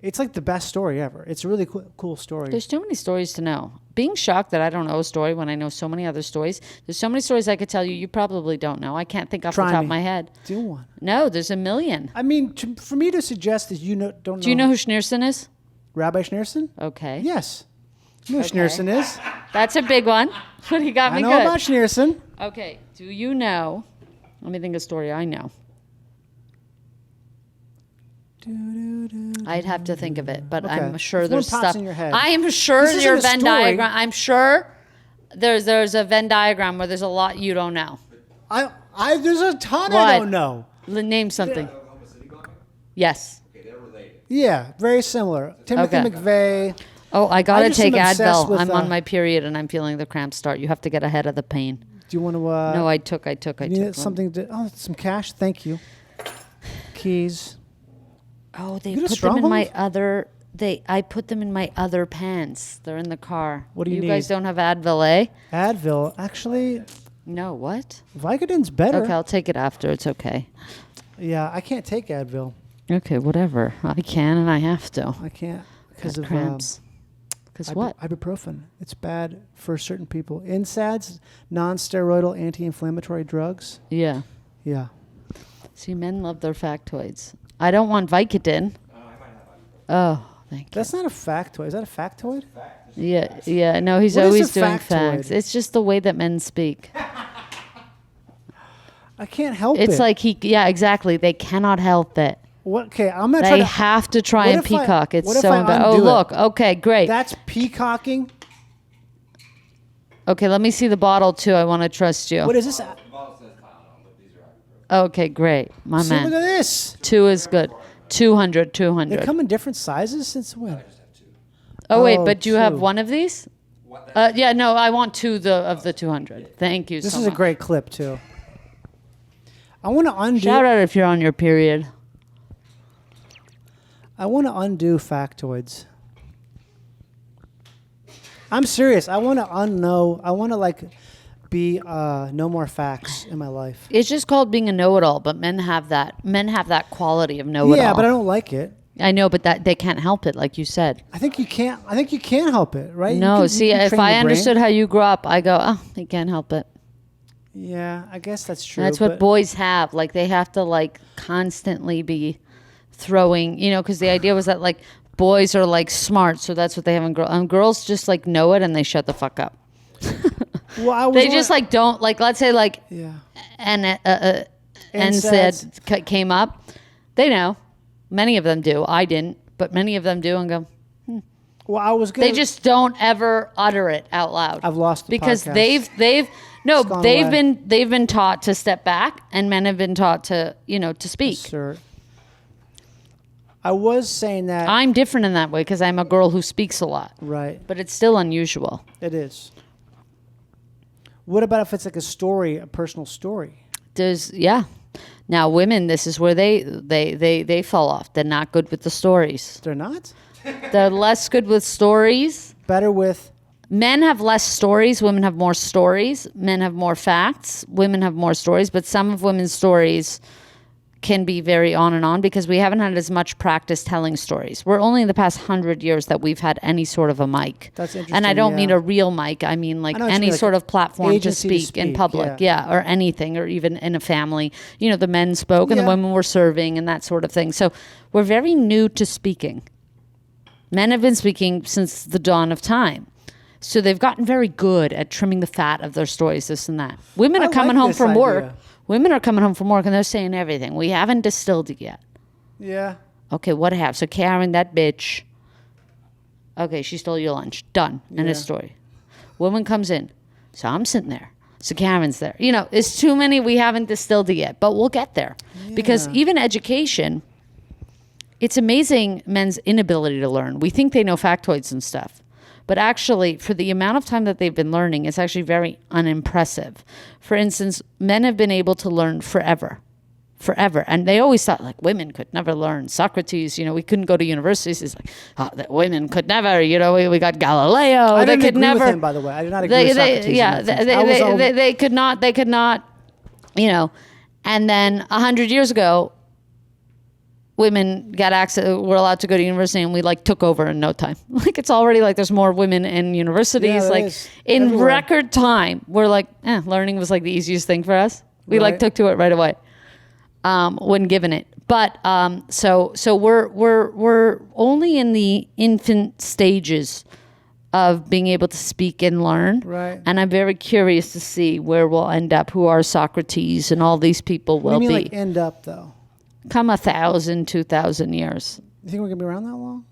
It's like the best story ever. It's a really cool story. There's too many stories to know. Being shocked that I don't know a story when I know so many other stories. There's so many stories I could tell you. You probably don't know. I can't think off the top of my head. Do one. No, there's a million. I mean, for me to suggest that don't know. Do you know who Schneerson is? Rabbi Schneerson? Okay. Yes. You know who Okay. Schneerson is. That's a big one. But he got I me know good. about Schneerson. Okay. Do you know? Let me think of a story I know. I'd have to think of it, but Okay. I'm sure If one there's pops stuff. in your head. I am sure This isn't your a Venn story. diagram. I'm sure there's a Venn diagram where there's a lot you don't know. There's a ton What? I don't know. Name something. Yes. Yeah, very similar. Timothy Okay. McVeigh. Oh, I gotta just take am obsessed Advil. with, I'm on my period and I'm feeling the cramps start. You have to get ahead of the pain. Do you want to? No, I took. you need something to. Oh, some cash. Thank you. Keys. Oh, they You got a put them in my stronghold? other. I put them in my other pants. They're in the car. What do you guys need? don't have Advil, eh? Advil. Actually, No, what? Vicodin's better. Okay, I'll take it after. It's okay. Yeah, I can't take Advil. Okay, whatever. I can and I have to. I can't because Got of cramps. Because what? Ibuprofen. It's bad for certain people. NSAIDs, non-steroidal anti-inflammatory drugs. Yeah. Yeah. See, men love their factoids. I don't want Vicodin. Oh, thank you. That's not a factoid. Is that a factoid? Yeah. No, he's What is always a doing factoid? facts. It's just the way that men speak. I can't help it. It's like exactly. They cannot help it. What? Okay, I'm gonna try They to. have to try What and if I- peacock. It's what if so I embarrassing. Oh, undo it? look. Okay, great. That's peacocking. Okay, let me see the bottle too. I want to trust you. What is this? Okay, great. My See, look at man. this. 2 is good. 200, They 200. come in different sizes since when? Oh, wait, Oh, but do you have 2. one of these? Yeah, no, I want 2 of the 200. Thank you This so is much. a great clip too. I want to undo. Shout out if you're on your period. I want to undo factoids. I'm serious. I want to unknow. I want to be no more facts in my life. It's just called being a know-it-all, but men have that. Men have that quality of know-it-all. Yeah, but I don't like it. I know, but that they can't help it, like you said. I think you can't. I think you can help it, right? You No, can- you see, can if train I your brain. understood how you grew up, I go, oh, you can't help it. Yeah, I guess that's true. That's what but- boys have. Like they have to constantly be throwing, because the idea was that boys are smart, so that's what they have in girls. And girls just know it and they shut the fuck up. Well, I was They just don't let's say Yeah. and NSAIDs. said came up. They know. Many of them do. I didn't, but many of them do and go. Well, I was gonna. They just don't ever utter it out loud. I've lost the because podcast. they've gone away. they've been taught to step back, and men have been taught to to speak. Sir. I was saying that. I'm different in that way because I'm a girl who speaks a lot, Right. but it's still unusual. It is. What about if it's a story, a personal story? Now women, this is where they fall off. They're not good with the stories. They're not? They're less good with stories. Better with. Men have less stories. Women have more stories. Men have more facts. Women have more stories. But some of women's stories can be very on and on because we haven't had as much practice telling stories. We're only in the past 100 years that we've had any sort of a mic. That's interesting. And I don't mean yeah. a real mic. I mean know what you any mean, like sort of platform to agency to speak in speak, public. yeah. Or anything, or even in a family. The men spoke and Yeah. the women were serving and that sort of thing. So we're very new to speaking. Men have been speaking since the dawn of time. So they've gotten very good at trimming the fat of their stories, this and that. Women I are coming like home this from work. idea. Women are coming home from work and they're saying everything. We haven't distilled it yet. Yeah. Okay, what have? So Karen, that bitch. Okay, she stole your lunch. Done. End Yeah. of story. Woman comes in. So I'm sitting there. So Karen's there. It's too many. We haven't distilled it yet, but we'll get there. Because Yeah. even education, it's amazing men's inability to learn. We think they know factoids and stuff. But actually, for the amount of time that they've been learning, it's actually very unimpressive. For instance, men have been able to learn forever. And they always thought, women could never learn. Socrates, we couldn't go to universities. It's that women could never, we got Galileo. I they didn't could agree never. with him, by the way. I did not agree with Socrates. They could not. They could not And then 100 years ago, women got access, were allowed to go to university, and we like took over in no time. Like it's already like there's more women in universities. Yeah, like is. in Everywhere. record time, we're like, learning was like the easiest thing for us. We like Right. took to it right away. When given it. But so we're only in the infant stages of being able to speak and learn. Right. And I'm very curious to see where we'll end up, who our Socrates and all these people What will do you mean, be. like, end up, though? Come 1,000, 2,000 years. You think we're going to be around that long?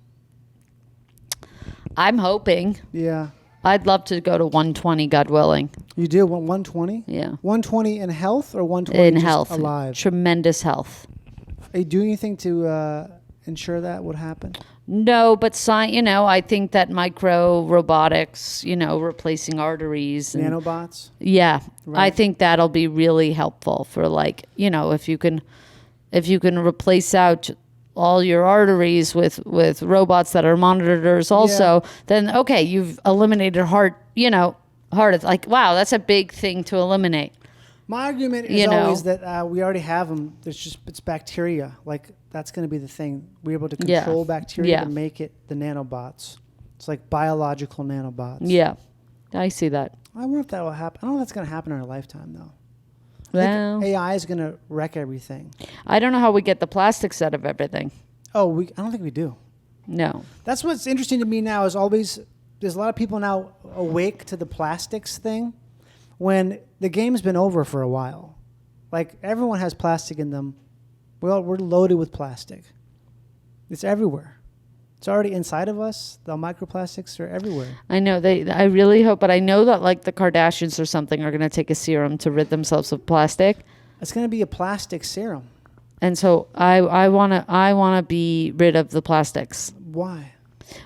I'm hoping. Yeah. I'd love to go to 120, God willing. You do? 120? Yeah. 120 in health or 120 In just health. alive? Tremendous health. Are you doing anything to ensure that would happen? No, but I think that micro robotics, replacing arteries. And, Nanobots? yeah. I Right. think that'll be really helpful for if you can replace out all your arteries with robots that are monitors also, then okay, you've eliminated heart, like, wow, that's a big thing to eliminate. My argument is always that we already have them. It's bacteria. Like, that's going to be the thing. We're able to Yeah. control bacteria Yeah. to make it the nanobots. It's like biological nanobots. Yeah. I see that. I wonder if that will happen. I don't know if that's going to happen in our lifetime, though. Well, AI is going to wreck everything. I don't know how we get the plastics out of everything. Oh, I don't think we do. No. That's what's interesting to me now is always there's a lot of people now awake to the plastics thing when the game's been over for a while. Like, everyone has plastic in them. We're loaded with plastic. It's everywhere. It's already inside of us. The microplastics are everywhere. I know I really hope, but I know that like the Kardashians or something are going to take a serum to rid themselves of plastic. It's going to be a plastic serum. And so I want to be rid of the plastics. Why?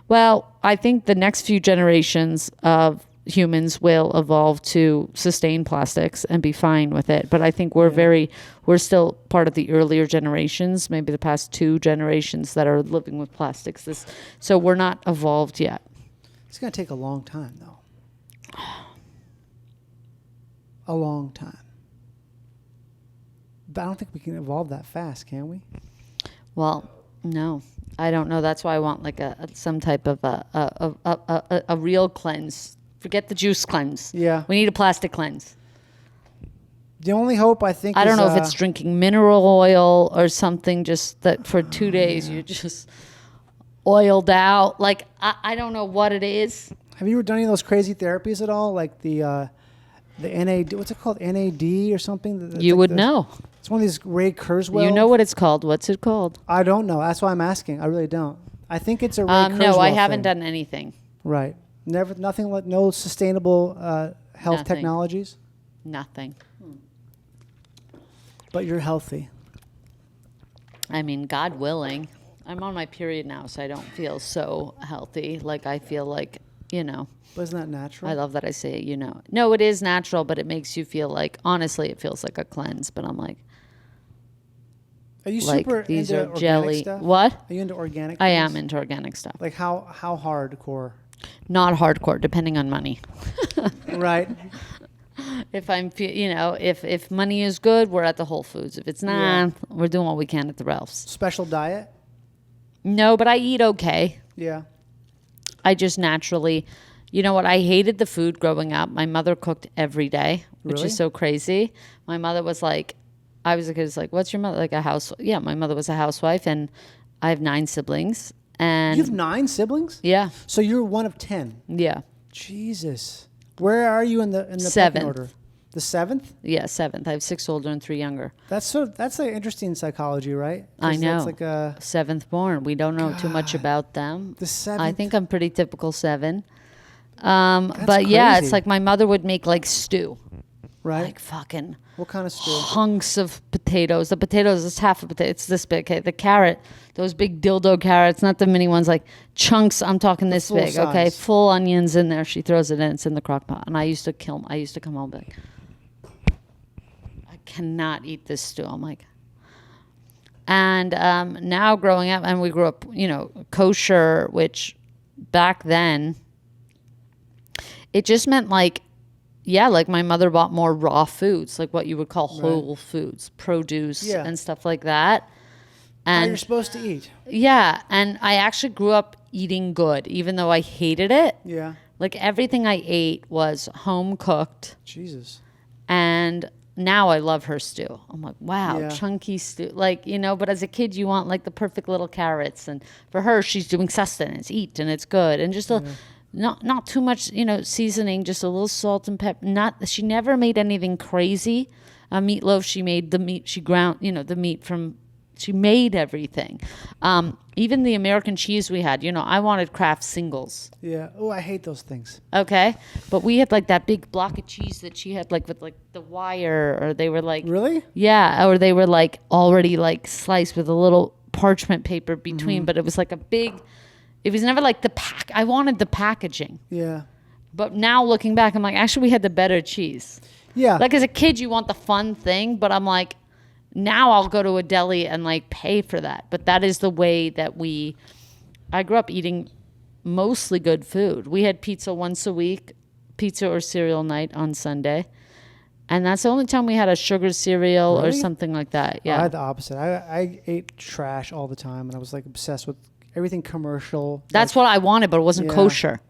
Well, I think the next few generations of humans will evolve to sustain plastics and be fine with it. But I think we're still part of the earlier generations, maybe the past 2 generations that are living with plastics. So we're not evolved yet. It's going to take a long time, though. A long time. But I don't think we can evolve that fast, can we? Well, no, I don't know. That's why I want like some type of a real cleanse. Forget the juice cleanse. Yeah. We need a plastic cleanse. The only hope I think I don't is, know if it's drinking mineral oil or something, just that for 2 days you're just oiled out. Like, I don't know what it is. Have you ever done any of those crazy therapies at all? Like the NAD, what's it called? NAD or something? You would know. It's one of these Ray Kurzweil. You know what it's called. What's it called? I don't know. That's why I'm asking. I really don't. I think it's a Ray Kurzweil No, I haven't thing. done anything. Right. Nothing like no sustainable health Nothing. technologies. Nothing. But you're healthy. I mean, God willing. I'm on my period now, so I don't feel so healthy. Like, I feel like, But isn't that natural? I love that I say it, No, it is natural, but it makes you feel like, honestly, it feels like a cleanse. But I'm like, Are you like super these into are organic jelly. stuff? What? Are you into organic? I things? am into organic stuff. Like how hardcore? Not hardcore, depending on money. Right. If if money is good, we're at the Whole Foods. If it's not, we're doing what we can at the Ralph's. Special diet? No, but I eat okay. Yeah. I just naturally, you know what? I hated the food growing up. My mother cooked every day, which Really? is so crazy. My mother was like, I was like, what's your mother? Like a house? Yeah, my mother was a housewife, and I have 9 siblings. And You have 9 siblings? yeah, So you're one of 10. yeah, Jesus. Where are you in the pecking Seventh. order? The 7th? yeah, 7th. I have 6 older and 3 younger. That's like interesting psychology, right? I 'Cause know. That's like a 7th born. We don't know too much about them. the 7th. I think I'm pretty typical 7. But yeah, it's crazy. like my mother would make like stew, right. like fucking What kind of stew? hunks of potatoes. The potatoes is half a potato. It's this big. Okay, the carrot, those big dildo carrots, not the mini ones, like chunks. I'm talking this full big. Okay, size. full onions in there. She throws it in. It's in the crock pot, and I used to come home like, I cannot eat this stew. I'm like. And now growing up, and we grew up, kosher, which back then, it just meant like yeah, like my mother bought more raw foods, like what you would call whole foods, produce Yeah. and stuff like that. How you're And supposed to eat. yeah, and I actually grew up eating good, even though I hated it. Yeah. Like everything I ate was home cooked. Jesus. And now I love her stew. I'm like, wow, Yeah. chunky stew. Like, but as a kid, you want like the perfect little carrots. And for her, she's doing sustenance, eat, and it's good. And just not too much, seasoning, just a little salt and pepper. She never made anything crazy. Meatloaf, she made the meat, she ground, the meat from, she made everything. Even the American cheese we had, I wanted Kraft singles. Yeah. Oh, I hate those things. Okay. But we had like that big block of cheese that she had like with like the wire, or they were like, Really? yeah, or they were like already like sliced with a little parchment paper between, but it was like it was never like I wanted the packaging. Yeah. But now looking back, I'm like, actually we had the better cheese. Yeah. Like as a kid, you want the fun thing, but I'm like, now I'll go to a deli and like pay for that. But that is the way that I grew up eating mostly good food. We had pizza once a week, pizza or cereal night on Sunday. And that's the only time we had a sugar cereal or Really? something like that. I Yeah. had the opposite. I ate trash all the time, and I was like obsessed with everything commercial. That's what I wanted, but it wasn't Yeah. kosher.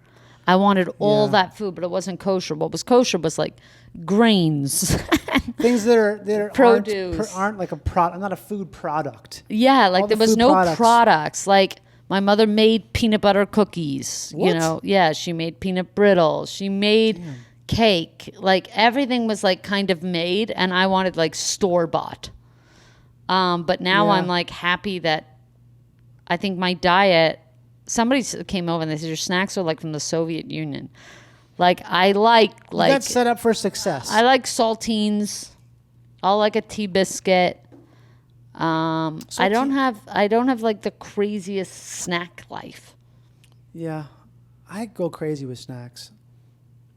I wanted all Yeah. that food, but it wasn't kosher. What was kosher was like grains. Things that are Produce. aren't like a product. Not a food product. Yeah, like All there the was food no products. Like my mother made peanut butter cookies. What? Yeah, she made peanut brittle. She made cake. Like everything was like kind of made, and I wanted like store bought. But now Yeah. I'm like happy that I think my diet. Somebody came over and they said your snacks are like from the Soviet Union. Like I like That's set up for success. I like saltines. I'll like a tea biscuit. I don't have like the craziest snack life. Yeah, I go crazy with snacks,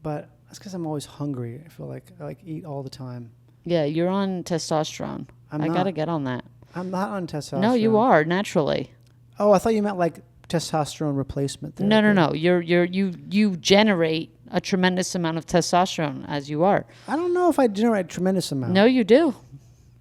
but that's because I'm always hungry. I feel like I eat all the time. Yeah, you're on testosterone. I'm I not. gotta get on that. I'm not on testosterone. No, you are naturally. Oh, I thought you meant like testosterone replacement therapy. No. You generate a tremendous amount of testosterone as you are. I don't know if I generate a tremendous amount. No, you do.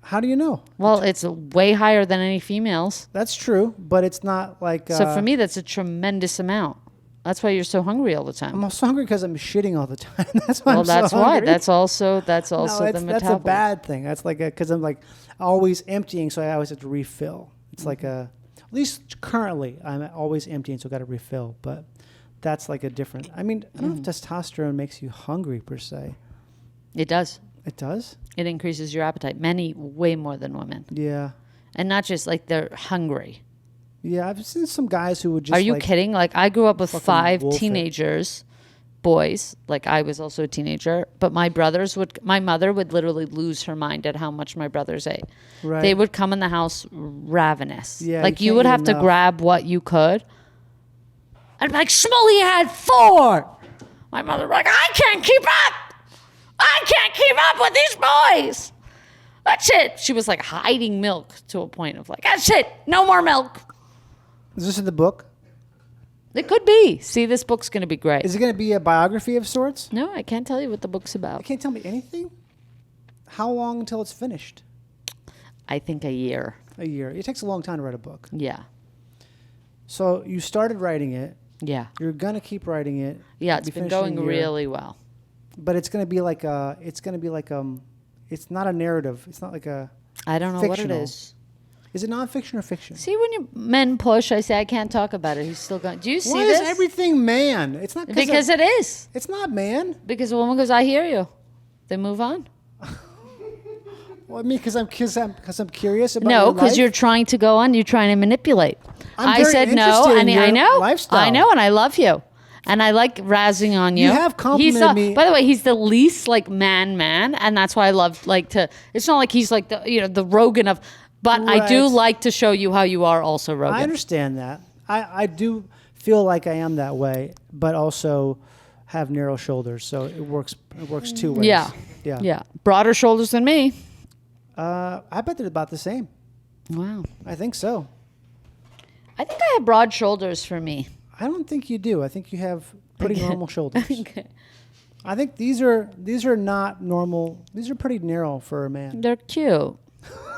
How do you know? Well, it's way higher than any females. That's true, but it's not like. So for me, that's a tremendous amount. That's why you're so hungry all the time. I'm also hungry because I'm shitting all the time. That's why Well, I'm that's so why. hungry. That's also No, the metabolism. that's a bad thing. That's like because I'm like always emptying, so I always have to refill. It's like at least currently I'm always emptying, so I got to refill. But that's like a different. I mean, I don't know if testosterone makes you hungry per se. It does. It does. It increases your appetite. Many way more than women, Yeah, and not just like they're hungry. yeah. I've seen some guys who would just. Are you like, kidding? Like I grew up with fucking 5 wolf it. teenagers, boys. Like I was also a teenager, but my mother would literally lose her mind at how much my brothers ate. Right. They would come in the house ravenous. Yeah, like you you can't would eat have to enough. grab what you could. I'd be like, Schmully had 4. My mother would be like, I can't keep up. I can't keep up with these boys. That's it. She was like hiding milk to a point of like, that's it. No more milk. Is this in the book? It could be. See, this book's going to be great. Is it going to be a biography of sorts? No, I can't tell you what the book's You about. can't tell me anything. How long until it's finished? I think a year. A year. It takes a long time to write a book. Yeah. So you started writing it. Yeah. You're gonna keep writing it. Yeah, it's Be been finished in a going year. really well. But it's gonna be like it's not a narrative. It's not like a. I don't know what it Fictional. is. Is it nonfiction or fiction? See, when you men push, I say I can't talk about it. He's still going. Do you see Why this? is everything man? It's not Because it is. it's not man. Because a woman goes, I hear you. They move on. Well, I mean, because I'm curious about. No, your because life. you're trying to go on. You're trying to manipulate. I'm I very said no, interested in and I your know. lifestyle. I know, and I love you. And I like razzing on you. You have complimented He's not, me- By the way, he's the least like man, and that's why I love like to. It's not like he's like the Rogan of, but I do Right. like to show you how you are also Rogan. I understand that. I do feel like I am that way, but also have narrow shoulders, so it works. It works 2 ways. Yeah. Yeah. Yeah, broader shoulders than me. I bet they're about the same. Wow. I think so. I think I have broad shoulders for me. I don't think you do. I think you have pretty normal shoulders. Okay. I think these are not normal. These are pretty narrow for a man. They're cute.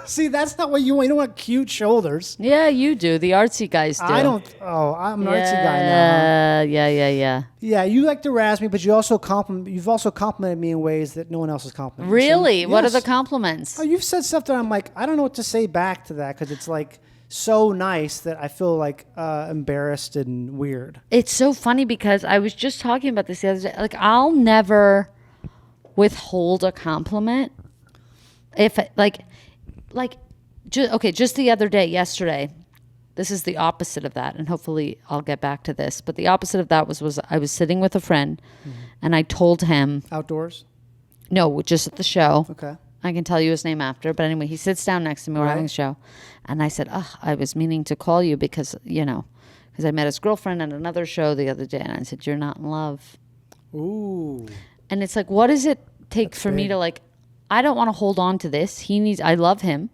See, that's not what you want. You don't want cute shoulders. Yeah, you do. The artsy guys do. I don't. Oh, I'm an artsy guy now. Yeah. Yeah, you like to razz me, but you also compliment. You've also complimented me in ways that no one else has complimented. Really? So, What are yes. the compliments? Oh, you've said stuff that I'm like, I don't know what to say back to that because it's like so nice that I feel like embarrassed and weird. It's so funny because I was just talking about this the other day. Like, I'll never withhold a compliment if just the other day, yesterday. This is the opposite of that, and hopefully I'll get back to this. But the opposite of that was I was sitting with a friend, and I told him, Outdoors? no, just at the show. Okay. I can tell you his name after, but anyway, he sits down next to me. We're having a show, and I said, I was meaning to call you because I met his girlfriend at another show the other day, and I said, you're not in love. Ooh. And it's like, what does it take That's for me big. to like, I don't want to hold on to this. I love him,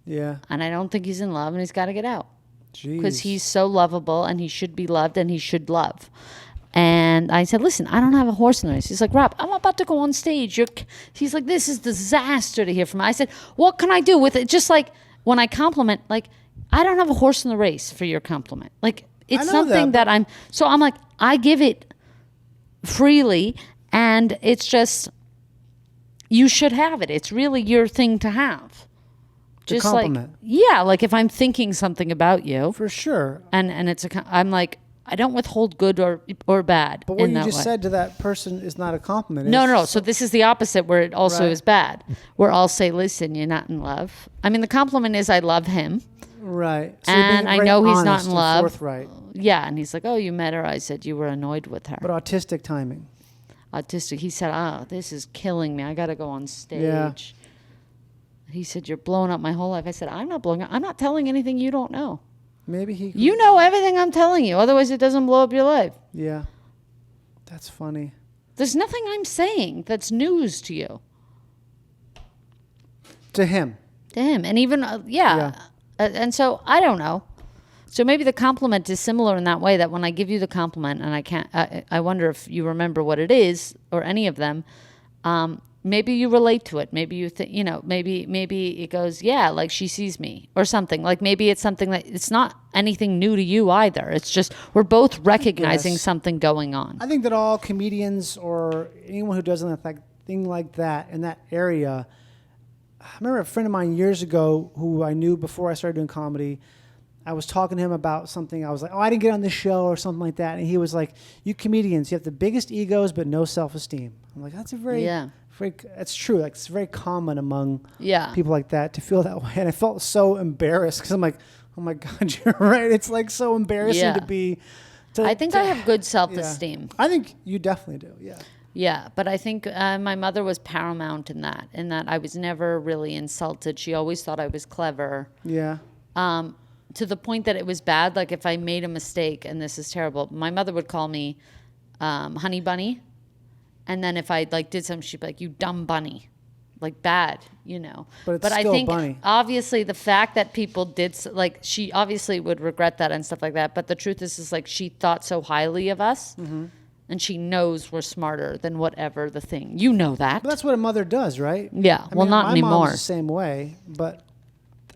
Yeah. and I don't think he's in love, and he's got to get out Jeez. because he's so lovable, and he should be loved, and he should love. And I said, listen, I don't have a horse in the race. He's like, Rob, I'm about to go on stage. He's like, this is disaster to hear from me. I said, what can I do with it? Just like when I compliment, like, I don't have a horse in the race for your compliment. Like, it's know something that, that so I'm like, I give it freely, and it's just, you should have it. It's really your thing to have. To Just compliment. like, yeah, like if I'm thinking something about you, For sure. and I'm like, I don't withhold good or bad. But what in you that just way. said to that person is not a compliment. No. It's So this is the opposite, where it also Right. is bad. Where I'll say, "Listen, you're not in love." I mean, the compliment is, "I love him." Right. So you're And being I very know he's not honest in and love. Forthright. Yeah, and he's like, "Oh, you met her." I said, "You were annoyed with her." But autistic timing. Autistic. He said, "Oh, this is killing me. I got to go on stage." Yeah. He said, "You're blowing up my whole life." I said, "I'm not blowing up. I'm not telling anything you don't know. Maybe he. You know everything I'm telling you. Otherwise, it doesn't blow up your life." Yeah. That's funny. There's nothing I'm saying that's news to you. To him. To him. And even, and so I don't know. So maybe the compliment is similar in that way, that when I give you the compliment and I wonder if you remember what it is, or any of them, maybe you relate to it. Maybe you think, maybe it goes, yeah, like she sees me or something. Like maybe it's something that it's not anything new to you either. It's just we're both recognizing Yes. something going on. I think that all comedians or anyone who does anything like that in that area. I remember a friend of mine years ago who I knew before I started doing comedy. I was talking to him about something. I was like, I didn't get on this show or something like that. And he was like, you comedians, you have the biggest egos but no self-esteem. I'm like, that's a very, that's true. Like, it's very common among people like that to feel that way. And I felt so embarrassed because I'm like, oh my God, you're right. It's like so embarrassing to be. I think I have good self-esteem. I think you definitely do. Yeah. Yeah, but I think my mother was paramount in that I was never really insulted. She always thought I was clever. Yeah. To the point that it was bad. Like if I made a mistake, and this is terrible, my mother would call me honey bunny. And then if I did something, she'd be like, you dumb bunny. Like bad, But it's I still think bunny. obviously the fact that people did, she obviously would regret that and stuff like that. But the truth is like she thought so highly of us. Mm-hmm. And she knows we're smarter than whatever the thing. You know that. But that's what a mother does, right? Yeah. I Well, mean, not my anymore. mom's the same way, but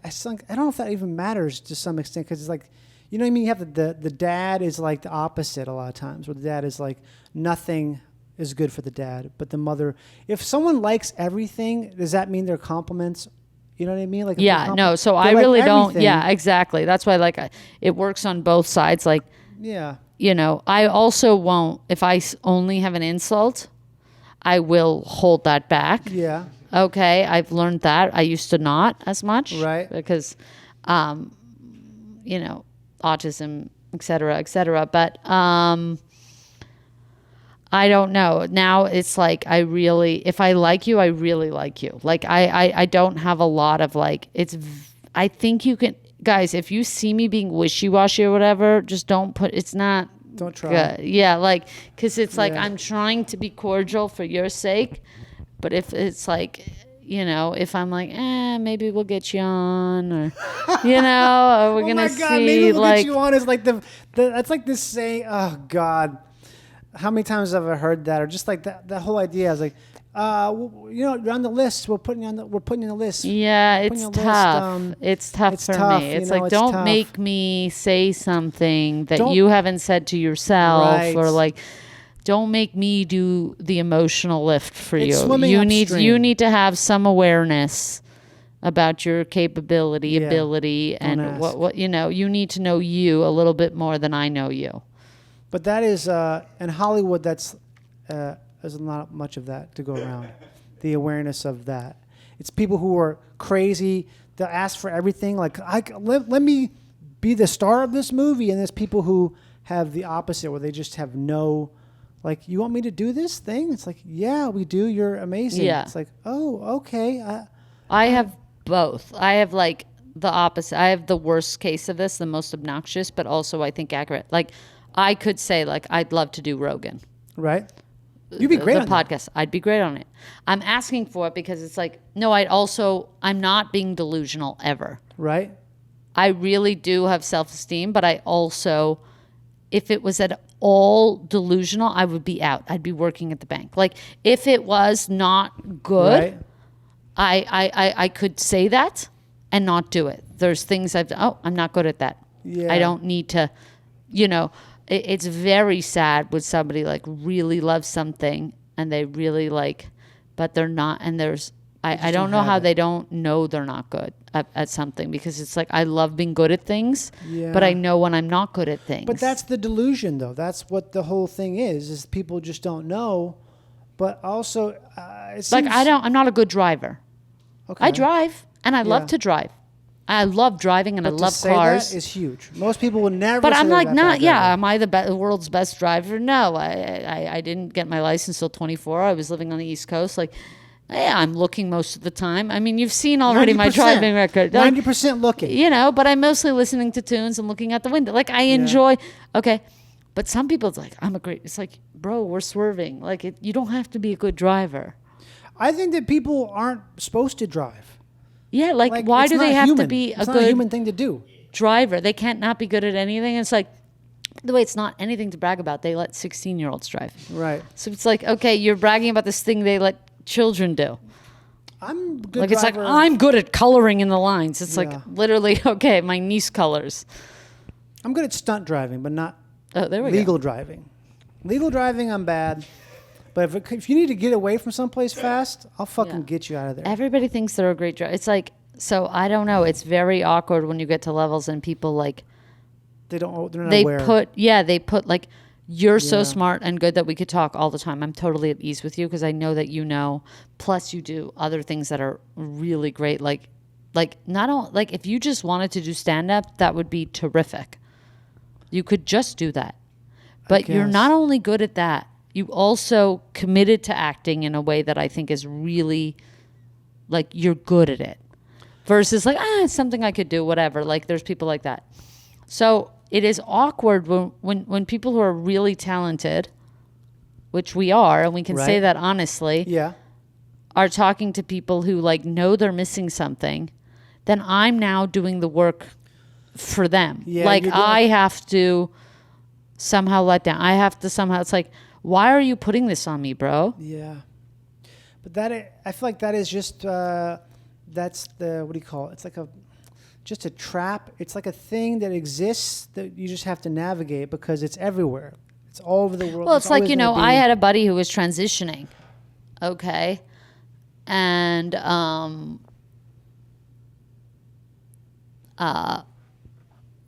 I don't know if that even matters to some extent because it's like, you know what I mean? You have the dad is like the opposite a lot of times, where the dad is like nothing is good for the dad, but the mother. If someone likes everything, does that mean they're compliments? You know what I mean? Like no. So I really don't. Yeah, exactly. That's why it works on both sides. Like yeah. I also won't, if I only have an insult, I will hold that back. Yeah. Okay, I've learned that. I used to not as much. Right. Because, autism, et cetera. But I don't know. Now it's like if I like you, I really like you. Like I don't have a lot of I think you can, guys, if you see me being wishy-washy or whatever, just don't try. good. Yeah, because it's I'm trying to be cordial for your sake, but if it's if I'm like, maybe we'll get you on, or, or we're Oh going my to God, see, maybe we'll get you on is like that's like this saying, oh God. how many times have I heard that, or just like that whole idea is like, you're on the list. We're putting you on the list. Yeah, We're putting it's you on the tough. list. It's tough it's for tough, me. you It's know, like, it's don't tough. make me say something that Don't- you haven't said to yourself, Right. or like, don't make me do the emotional lift for It's you. swimming You upstream. need to have some awareness about your capability, Yeah. ability, Don't and ask. what you need to know you a little bit more than I know you. But that is in Hollywood. There's not much of that to go around. The awareness of that. It's people who are crazy. They'll ask for everything. Like, let me be the star of this movie. And there's people who have the opposite, where they just have no. Like, you want me to do this thing? It's like, yeah, we do. You're amazing. Yeah. It's like, oh, okay. I have both. I have like the opposite. I have the worst case of this, the most obnoxious, but also I think accurate. Like, I could say, like, I'd love to do Rogan. Right. You'd be great the on that. podcast. I'd be great on it. I'm asking for it because it's like, no, I'm not being delusional ever. Right. I really do have self-esteem, but I also, if it was at all delusional, I would be out. I'd be working at the bank. Like, if it was not good, Right. I could say that and not do it. There's things I've done. Oh, I'm not good at that. Yeah. I don't need to, it's very sad when somebody like really loves something and they really like, but they're not. And I don't know how they don't know they're not good at something, because it's like, I love being good at things, but I know when I'm not good at things. But that's the delusion, though. That's what the whole thing is people just don't know. But also, it seems... like, I'm not a good driver. Okay. I drive and I love Yeah. to drive. I love driving and But I to love say cars. that is huge. Most people would never But say I'm they're like, that not, bad yeah, driver. am I the world's best driver? No, I didn't get my license till 24. I was living on the East Coast. Like, yeah, I'm looking most of the time. I mean, you've seen already my 90%. driving record. Like, 90% looking. but I'm mostly listening to tunes and looking out the window. Like, I enjoy, okay. But some people, it's like, it's like, bro, we're swerving. Like, you don't have to be a good driver. I think that people aren't supposed to drive. Yeah, like why it's do they not have to human. be It's a not a good human thing to do. driver? They can't not be good at anything. It's like, the way, it's not anything to brag about. They let 16-year-olds drive. Right. So it's like, okay, you're bragging about this thing they let children do. I'm a good Like, it's like, driver. I'm good at coloring in the lines. It's Yeah. like, literally, okay, my niece colors. I'm good at stunt driving, but not Oh, there we legal go. driving. Legal driving, I'm bad. But if you need to get away from someplace fast, I'll fucking Yeah. get you out of there. Everybody thinks they're a great driver. It's like, so I don't know. It's very awkward when you get to levels and people like, They're not they aware. put like, you're so Yeah. smart and good that we could talk all the time. I'm totally at ease with you because I know that you know. Plus, you do other things that are really great. Like not only, like, if you just wanted to do stand up, that would be terrific. You could just do that. But you're guess. not only good at that, you also committed to acting in a way that I think is really, like, you're good at it. Versus like, it's something I could do, whatever. Like, there's people like that. So it is awkward when people who are really talented, which we are, and we can say Right. that honestly, Yeah. are talking to people who like know they're missing something, then I'm now doing the work for them. Yeah, like, you're doing- I have to somehow let down. I have to somehow, it's like, why are you putting this on me, bro? Yeah. But I feel like that is just, that's the, what do you call it? It's like just a trap. It's like a thing that exists that you just have to navigate because it's everywhere. It's all over the world. Well, it's like, always gonna I be- had a buddy who was transitioning. Okay. And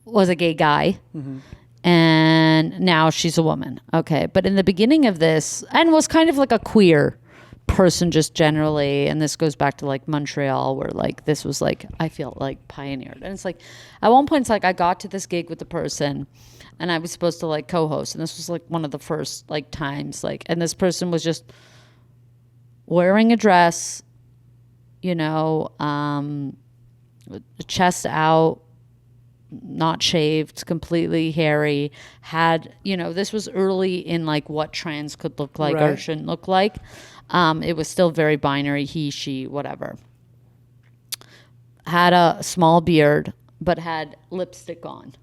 was a gay guy. Mm-hmm. And now she's a woman. Okay. But in the beginning of this, and was kind of like a queer person just generally, and this goes back to like Montreal, where like this was like, I feel like pioneered. And it's like, at one point, it's like I got to this gig with the person and I was supposed to like co-host, and this was like one of the first like times, like, and this person was just wearing a dress, chest out, not shaved, completely hairy, had, this was early in like what trans could look like or Right. shouldn't look like. It was still very binary, he, she, whatever. Had a small beard, but had lipstick on.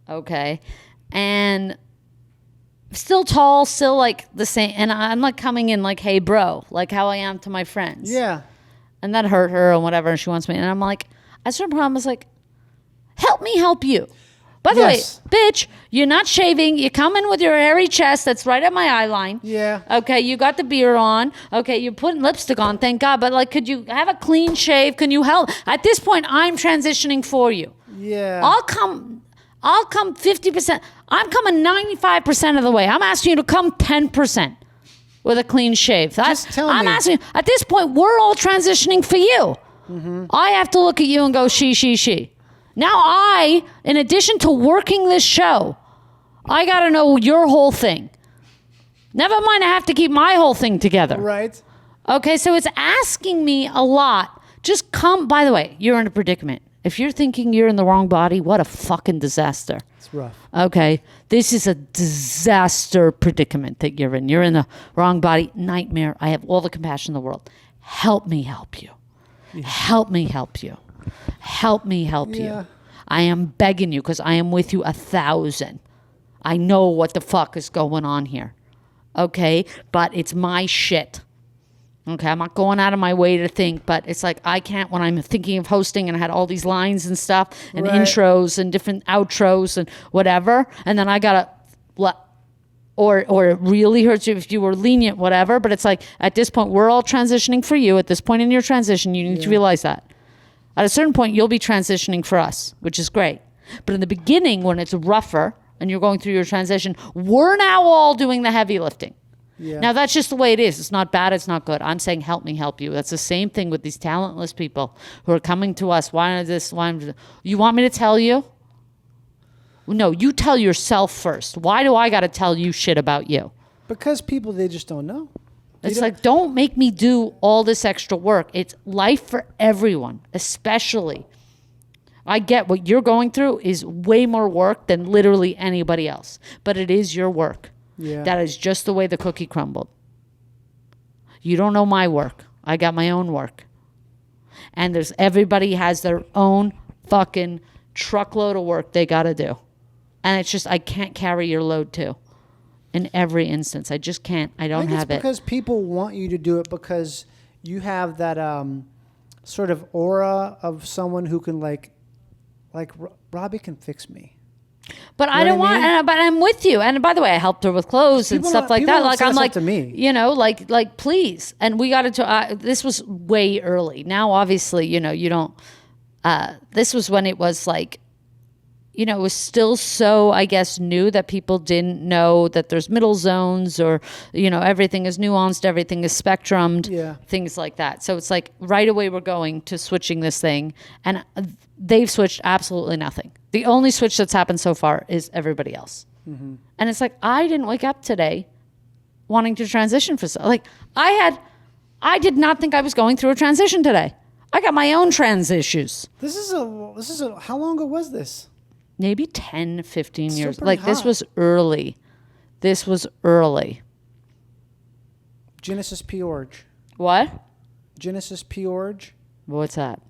Okay. And still tall, still like the same. And I'm like coming in like, hey, bro, like how I am to my friends. Yeah. And that hurt her or whatever. And she wants me. And I'm like, I started problem was like, help me help you. By the Yes. way, bitch, you're not shaving. You come in with your hairy chest that's right at my eye line. Yeah. Okay, you got the beard on. Okay, you're putting lipstick on, thank God. But like, could you have a clean shave? Can you help? At this point, I'm transitioning for you. Yeah. I'll come 50%. I'm coming 95% of the way. I'm asking you to come 10% with a clean shave. Just tell I'm me. asking you, at this point, we're all transitioning for you. I have to look at you and go, she. Now I, in addition to working this show, I got to know your whole thing. Never mind, I have to keep my whole thing together. Right. Okay, so it's asking me a lot. Just come, by the way, you're in a predicament. If you're thinking you're in the wrong body, what a fucking disaster. It's rough. Okay, this is a disaster predicament that you're in. You're in the wrong body. Nightmare. I have all the compassion in the world. Help me help you. Help me help you. Help me help Yeah. you. I am begging you because I am with you 1,000. I know what the fuck is going on here. Okay, but it's my shit. Okay, I'm not going out of my way to think, but it's like I can't when I'm thinking of hosting and I had all these lines and stuff and Right. intros and different outros and whatever, and then I gotta, or it really hurts you if you were lenient, whatever. But it's like at this point we're all transitioning for you. At this point in your transition, you need to realize that. At a certain point, you'll be transitioning for us, which is great. But in the beginning, when it's rougher and you're going through your transition, we're now all doing the heavy lifting. Yeah. Now, that's just the way it is. It's not bad. It's not good. I'm saying help me help you. That's the same thing with these talentless people who are coming to us. Why this? Why? You want me to tell you? No, you tell yourself first. Why do I got to tell you shit about you? Because people, they just don't know. It's like, don't make me do all this extra work. It's life for everyone, especially. I get what you're going through is way more work than literally anybody else. But it is your work. Yeah. That is just the way the cookie crumbled. You don't know my work. I got my own work. And everybody has their own fucking truckload of work they got to do. And it's just, I can't carry your load too. In every instance. I just can't. I don't I think have it's it. because people want you to do it because you have that sort of aura of someone who can like Robby can fix me. But I know don't what I want, mean? and, but I'm with you. And by the way, I helped her with clothes and People stuff don't- like people that. don't Like say I'm stuff like, to me. you know, like please. And we got into this was way early. Now, obviously, you know, you don't. This was when it was like, you know, it was still so, I guess, new that people didn't know that there's middle zones or, you know, everything is nuanced, everything is spectrumed, Yeah. things like that. So it's like right away we're going to switching this thing. And they've switched absolutely nothing. The only switch that's happened so far is everybody else. Mm-hmm. And it's like, I didn't wake up today wanting to transition for so, like, I did not think I was going through a transition today. I got my own trans issues. This is a how long ago was this? Maybe 10, 15 Still years. pretty Like this hot. was early. This was early. Genesis P. Orge. What? Genesis P. Orge. What's that?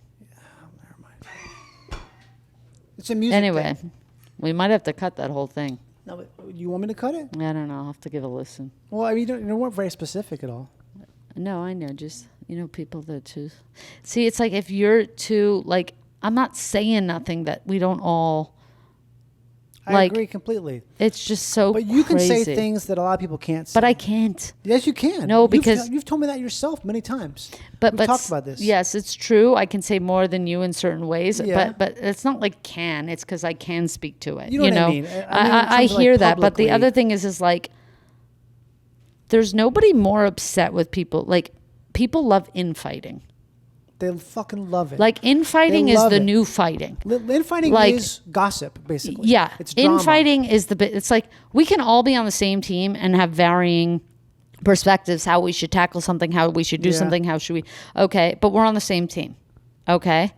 It's a music Anyway, thing. we might have to cut that whole thing. No, but you want me to cut it? I don't know. I'll have to give a listen. Well, I mean, you weren't very specific at all. No, I know. Just, you know, people that choose. See, it's like if you're too, like, I'm not saying nothing that we don't all, I Like, agree completely. it's just so But you can say crazy. things that a lot of people can't say. But I can't. Yes, you can. No, You've because- you've told me that yourself many times. But We've but talked about this. Yes, it's true. I can say more than you in certain ways. Yeah. But it's not like can. It's because I can speak to it. You know what I mean. I mean, in I terms of, like, hear that. But the publicly. other thing is like, there's nobody more upset with people. Like, people love infighting. They fucking love it. Like, infighting is love the it. new fighting. Infighting like- is gossip, basically. Yeah, It's drama. infighting is the bit. It's like we can all be on the same team and have varying perspectives, how we should tackle something, how we should do Yeah. something, how should we. Okay, but we're on the same team. Okay,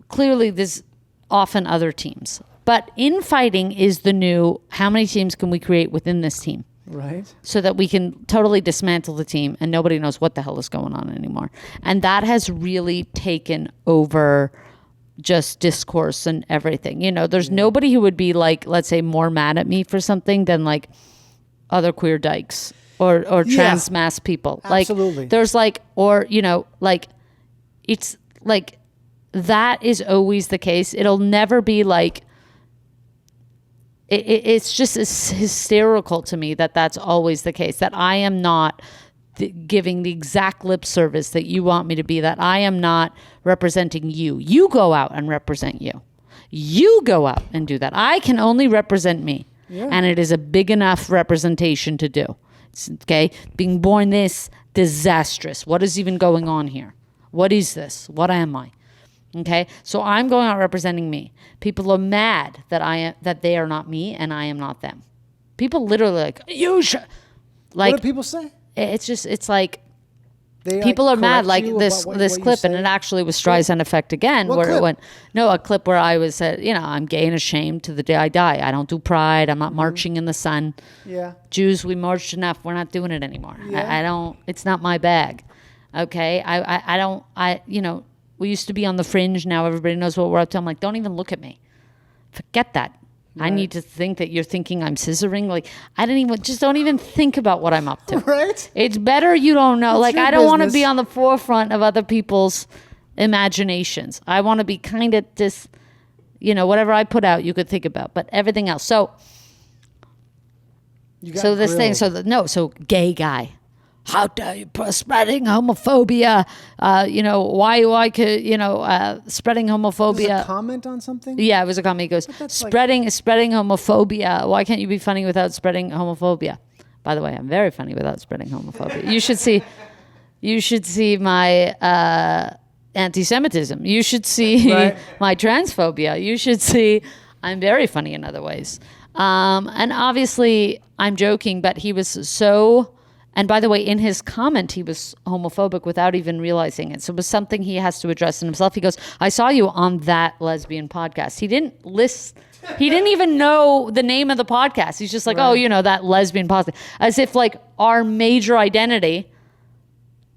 clearly there's often other teams, but infighting is the new. How many teams can we create within this team? Right. So that we can totally dismantle the team and nobody knows what the hell is going on anymore. And that has really taken over just discourse and everything. You know, there's nobody who would be like, let's say, more mad at me for something than like other queer dykes or trans mass people. Absolutely. Like there's like, or, you know, like it's like that is always the case. It'll never be like, it's just hysterical to me that that's always the case, that I am not giving the exact lip service that you want me to be, that I am not representing you. You go out and represent you. You go out and do that. I can only represent me. Yeah. And it is a big enough representation to do. Okay? Being born this, disastrous. What is even going on here? What is this? What am I? Okay? So I'm going out representing me. People are mad that they are not me and I am not them. People literally like, you should. Like, what do people say? It's like, people are mad, like this clip, and it actually was Streisand effect again, what where clip? it went, no, a clip where I was said, you know, I'm gay and ashamed to the day I die. I don't do pride. I'm not marching in the sun. Yeah. Jews, we marched enough. We're not doing it anymore. Yeah. I don't, it's not my bag. Okay. You know, we used to be on the fringe. Now everybody knows what we're up to. I'm like, don't even look at me. Forget that. Right. I need to think that you're thinking I'm scissoring. Like, don't even think about what I'm up to. Right? It's better you don't know. It's like, I don't want to business. be on the forefront of other people's imaginations. I want to be kind of just, you know, whatever I put out, you could think about. But everything else. So gay guy. How dare you spreading homophobia? Why could, spreading homophobia. Was it a comment on something? Yeah, it was a comment. He goes, spreading homophobia. Why can't you be funny without spreading homophobia? By the way, I'm very funny without spreading homophobia. You should see my anti-Semitism. You should see my transphobia. You should see I'm very funny in other ways. And obviously, I'm joking, but he was so... And by the way, in his comment, he was homophobic without even realizing it. So it was something he has to address in himself. He goes, I saw you on that lesbian podcast. He didn't even know the name of the podcast. He's just like, oh, that lesbian podcast. As if like our major identity,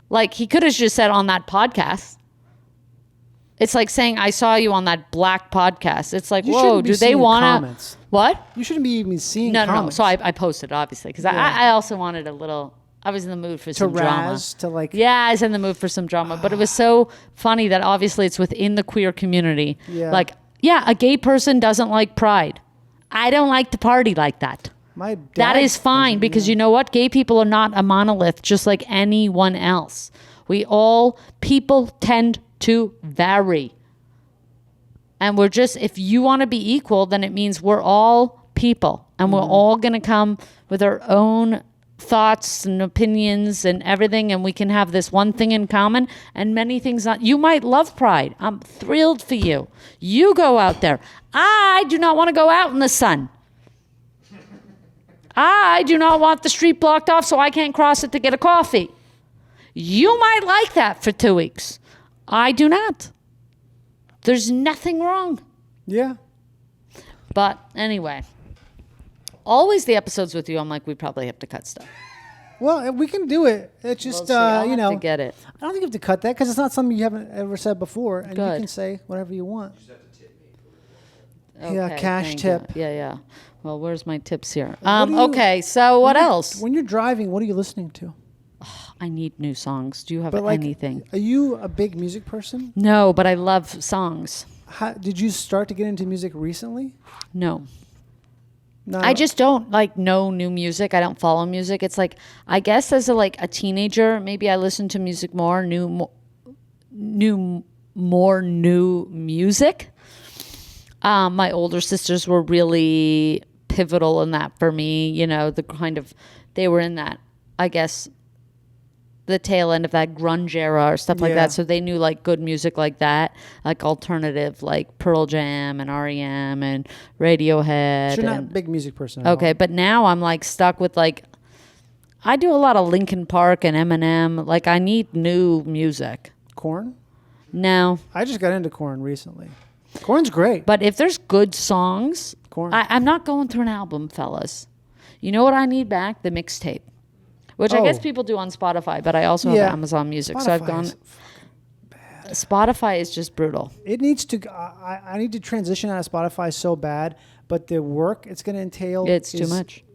like he could have just said on that podcast. It's like saying, I saw you on that black podcast. It's like, whoa, do they want to... What? You shouldn't be even seeing No. comments. So I posted, obviously, because I also wanted a little... I was in the mood for some drama. Yeah, I was in the mood for some drama. But it was so funny that obviously it's within the queer community. Yeah. Like, yeah, a gay person doesn't like pride. I don't like to party like that. That is fine because you know what? Gay people are not a monolith just like anyone else. People tend to vary. And we're just, if you want to be equal, then it means we're all people. And we're all going to come with our own thoughts and opinions and everything, and we can have this one thing in common and many things not. You might love pride. I'm thrilled for you. You go out there. I do not want to go out in the sun. I do not want the street blocked off so I can't cross it to get a coffee. You might like that for 2 weeks. I do not. There's nothing wrong. Yeah. But anyway, always the episodes with you, I'm like, we probably have to cut stuff. Well, we can do it. It's just, I'll have to get it. I don't think you have to cut that because it's not something you haven't ever said before. And you can say whatever you want. You just have to tip me. Okay, yeah, cash tip. Yeah. Well, where's my tips here? Okay, so what else? When you're driving, what are you listening to? I need new songs. Do you have anything? Are you a big music person? No, but I love songs. Did you start to get into music recently? No. I just don't know new music. I don't follow music. It's like, I guess as a teenager, maybe I listened to music more new music. My older sisters were really pivotal in that for me. They were in that, I guess, the tail end of that grunge era or stuff like that. So they knew good music like that, like alternative, like Pearl Jam and R.E.M. and Radiohead. So you're not a big music person. Okay, but now I'm stuck with I do a lot of Linkin Park and Eminem. I need new music. Korn? No. I just got into Korn recently. Korn's great. But if there's good songs, Korn. I'm not going through an album, fellas. You know what I need back? The mixtape. Which I guess people do on Spotify, but I also have Amazon Music. So I've gone. Spotify is just brutal. It needs to. I need to transition out of Spotify so bad, but the work it's going to entail. It's too much.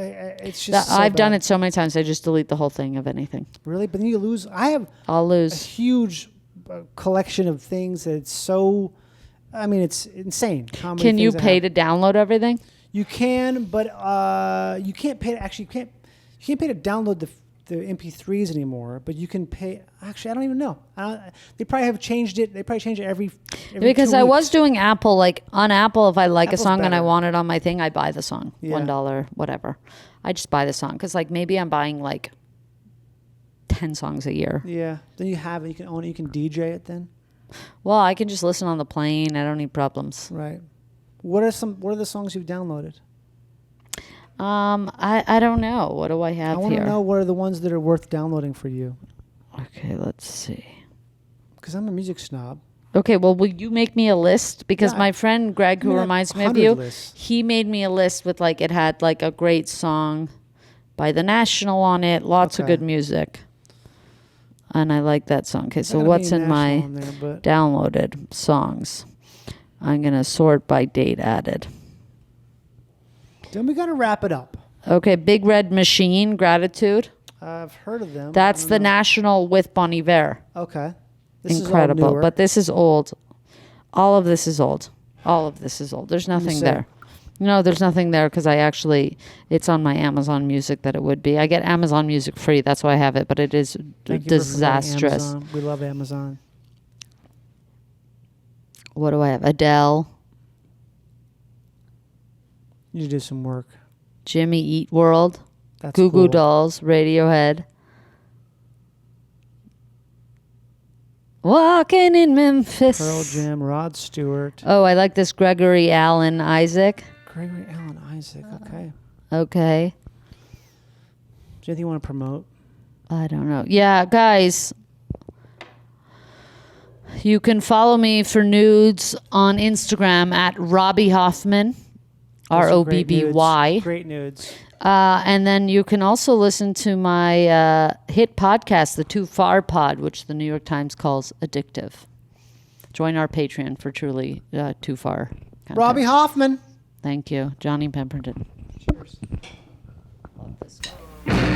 It's just so I've done bad. it so many times. I just delete the whole thing of anything. Really, but then you lose. I have I'll a lose. huge collection of things that it's so. I mean, it's insane. How many Can you things I pay have. to download everything? You can, but you can't pay. Actually, you can't pay to download the MP3s anymore. But you can pay. Actually, I don't even know. They probably have changed it. They probably change it every Because 2 I weeks. was doing Apple, like on Apple, if I like Apple's a song and I better. want it on my thing, I buy the song. Yeah. $1, whatever. I just buy the song because like maybe I'm buying like 10 songs a year. Yeah. Then you have it. You can own it. You can DJ it. Then Well, I can just listen on the plane. I don't need problems. right. What are the songs you've downloaded? I don't know. What do I I have want to here? know what are the ones that are worth downloading for you. Okay, let's see. Because I'm a music snob. Okay, well, will you make me a list? Because Yeah, my friend Greg, who I have reminds me of 100 you, lists. he made me a list with like it had like a great song by The National on it, lots of Okay. good music, and I like that song. Okay, so Not gonna what's be in my national on there, but downloaded songs? I'm gonna sort by date added. then we got to wrap it up. Okay, Big Red Machine, Gratitude. I've heard of them. That's I The don't know. National with Bon Iver. Okay. This Incredible, is all newer. but this is old. All of this is old. All of this is old. There's nothing say. there. No, there's nothing there because it's on my Amazon Music that it would be. I get Amazon Music free. That's why I have it, but it is Thank you for promoting disastrous. Amazon. We love Amazon. What do I have? Adele, You do some work. Jimmy Eat World, That's Goo Goo cool. Dolls, Radiohead. Walking in Memphis. Pearl Jam, Rod Stewart, Oh, I like this Gregory Allen Isaac. Gregory Allen Isaac. Okay. Okay. Is there anything you want to promote? I don't know. Yeah, guys. You can follow me for nudes on Instagram at Robby Hoffman, Those are great ROBBY. nudes. Great nudes. And then you can also listen to my hit podcast, The Too Far Pod, which the New York Times calls addictive. Join our Patreon for truly too far content. Robby Hoffman. Thank you. Johnny Pemberton. Cheers. Love this guy.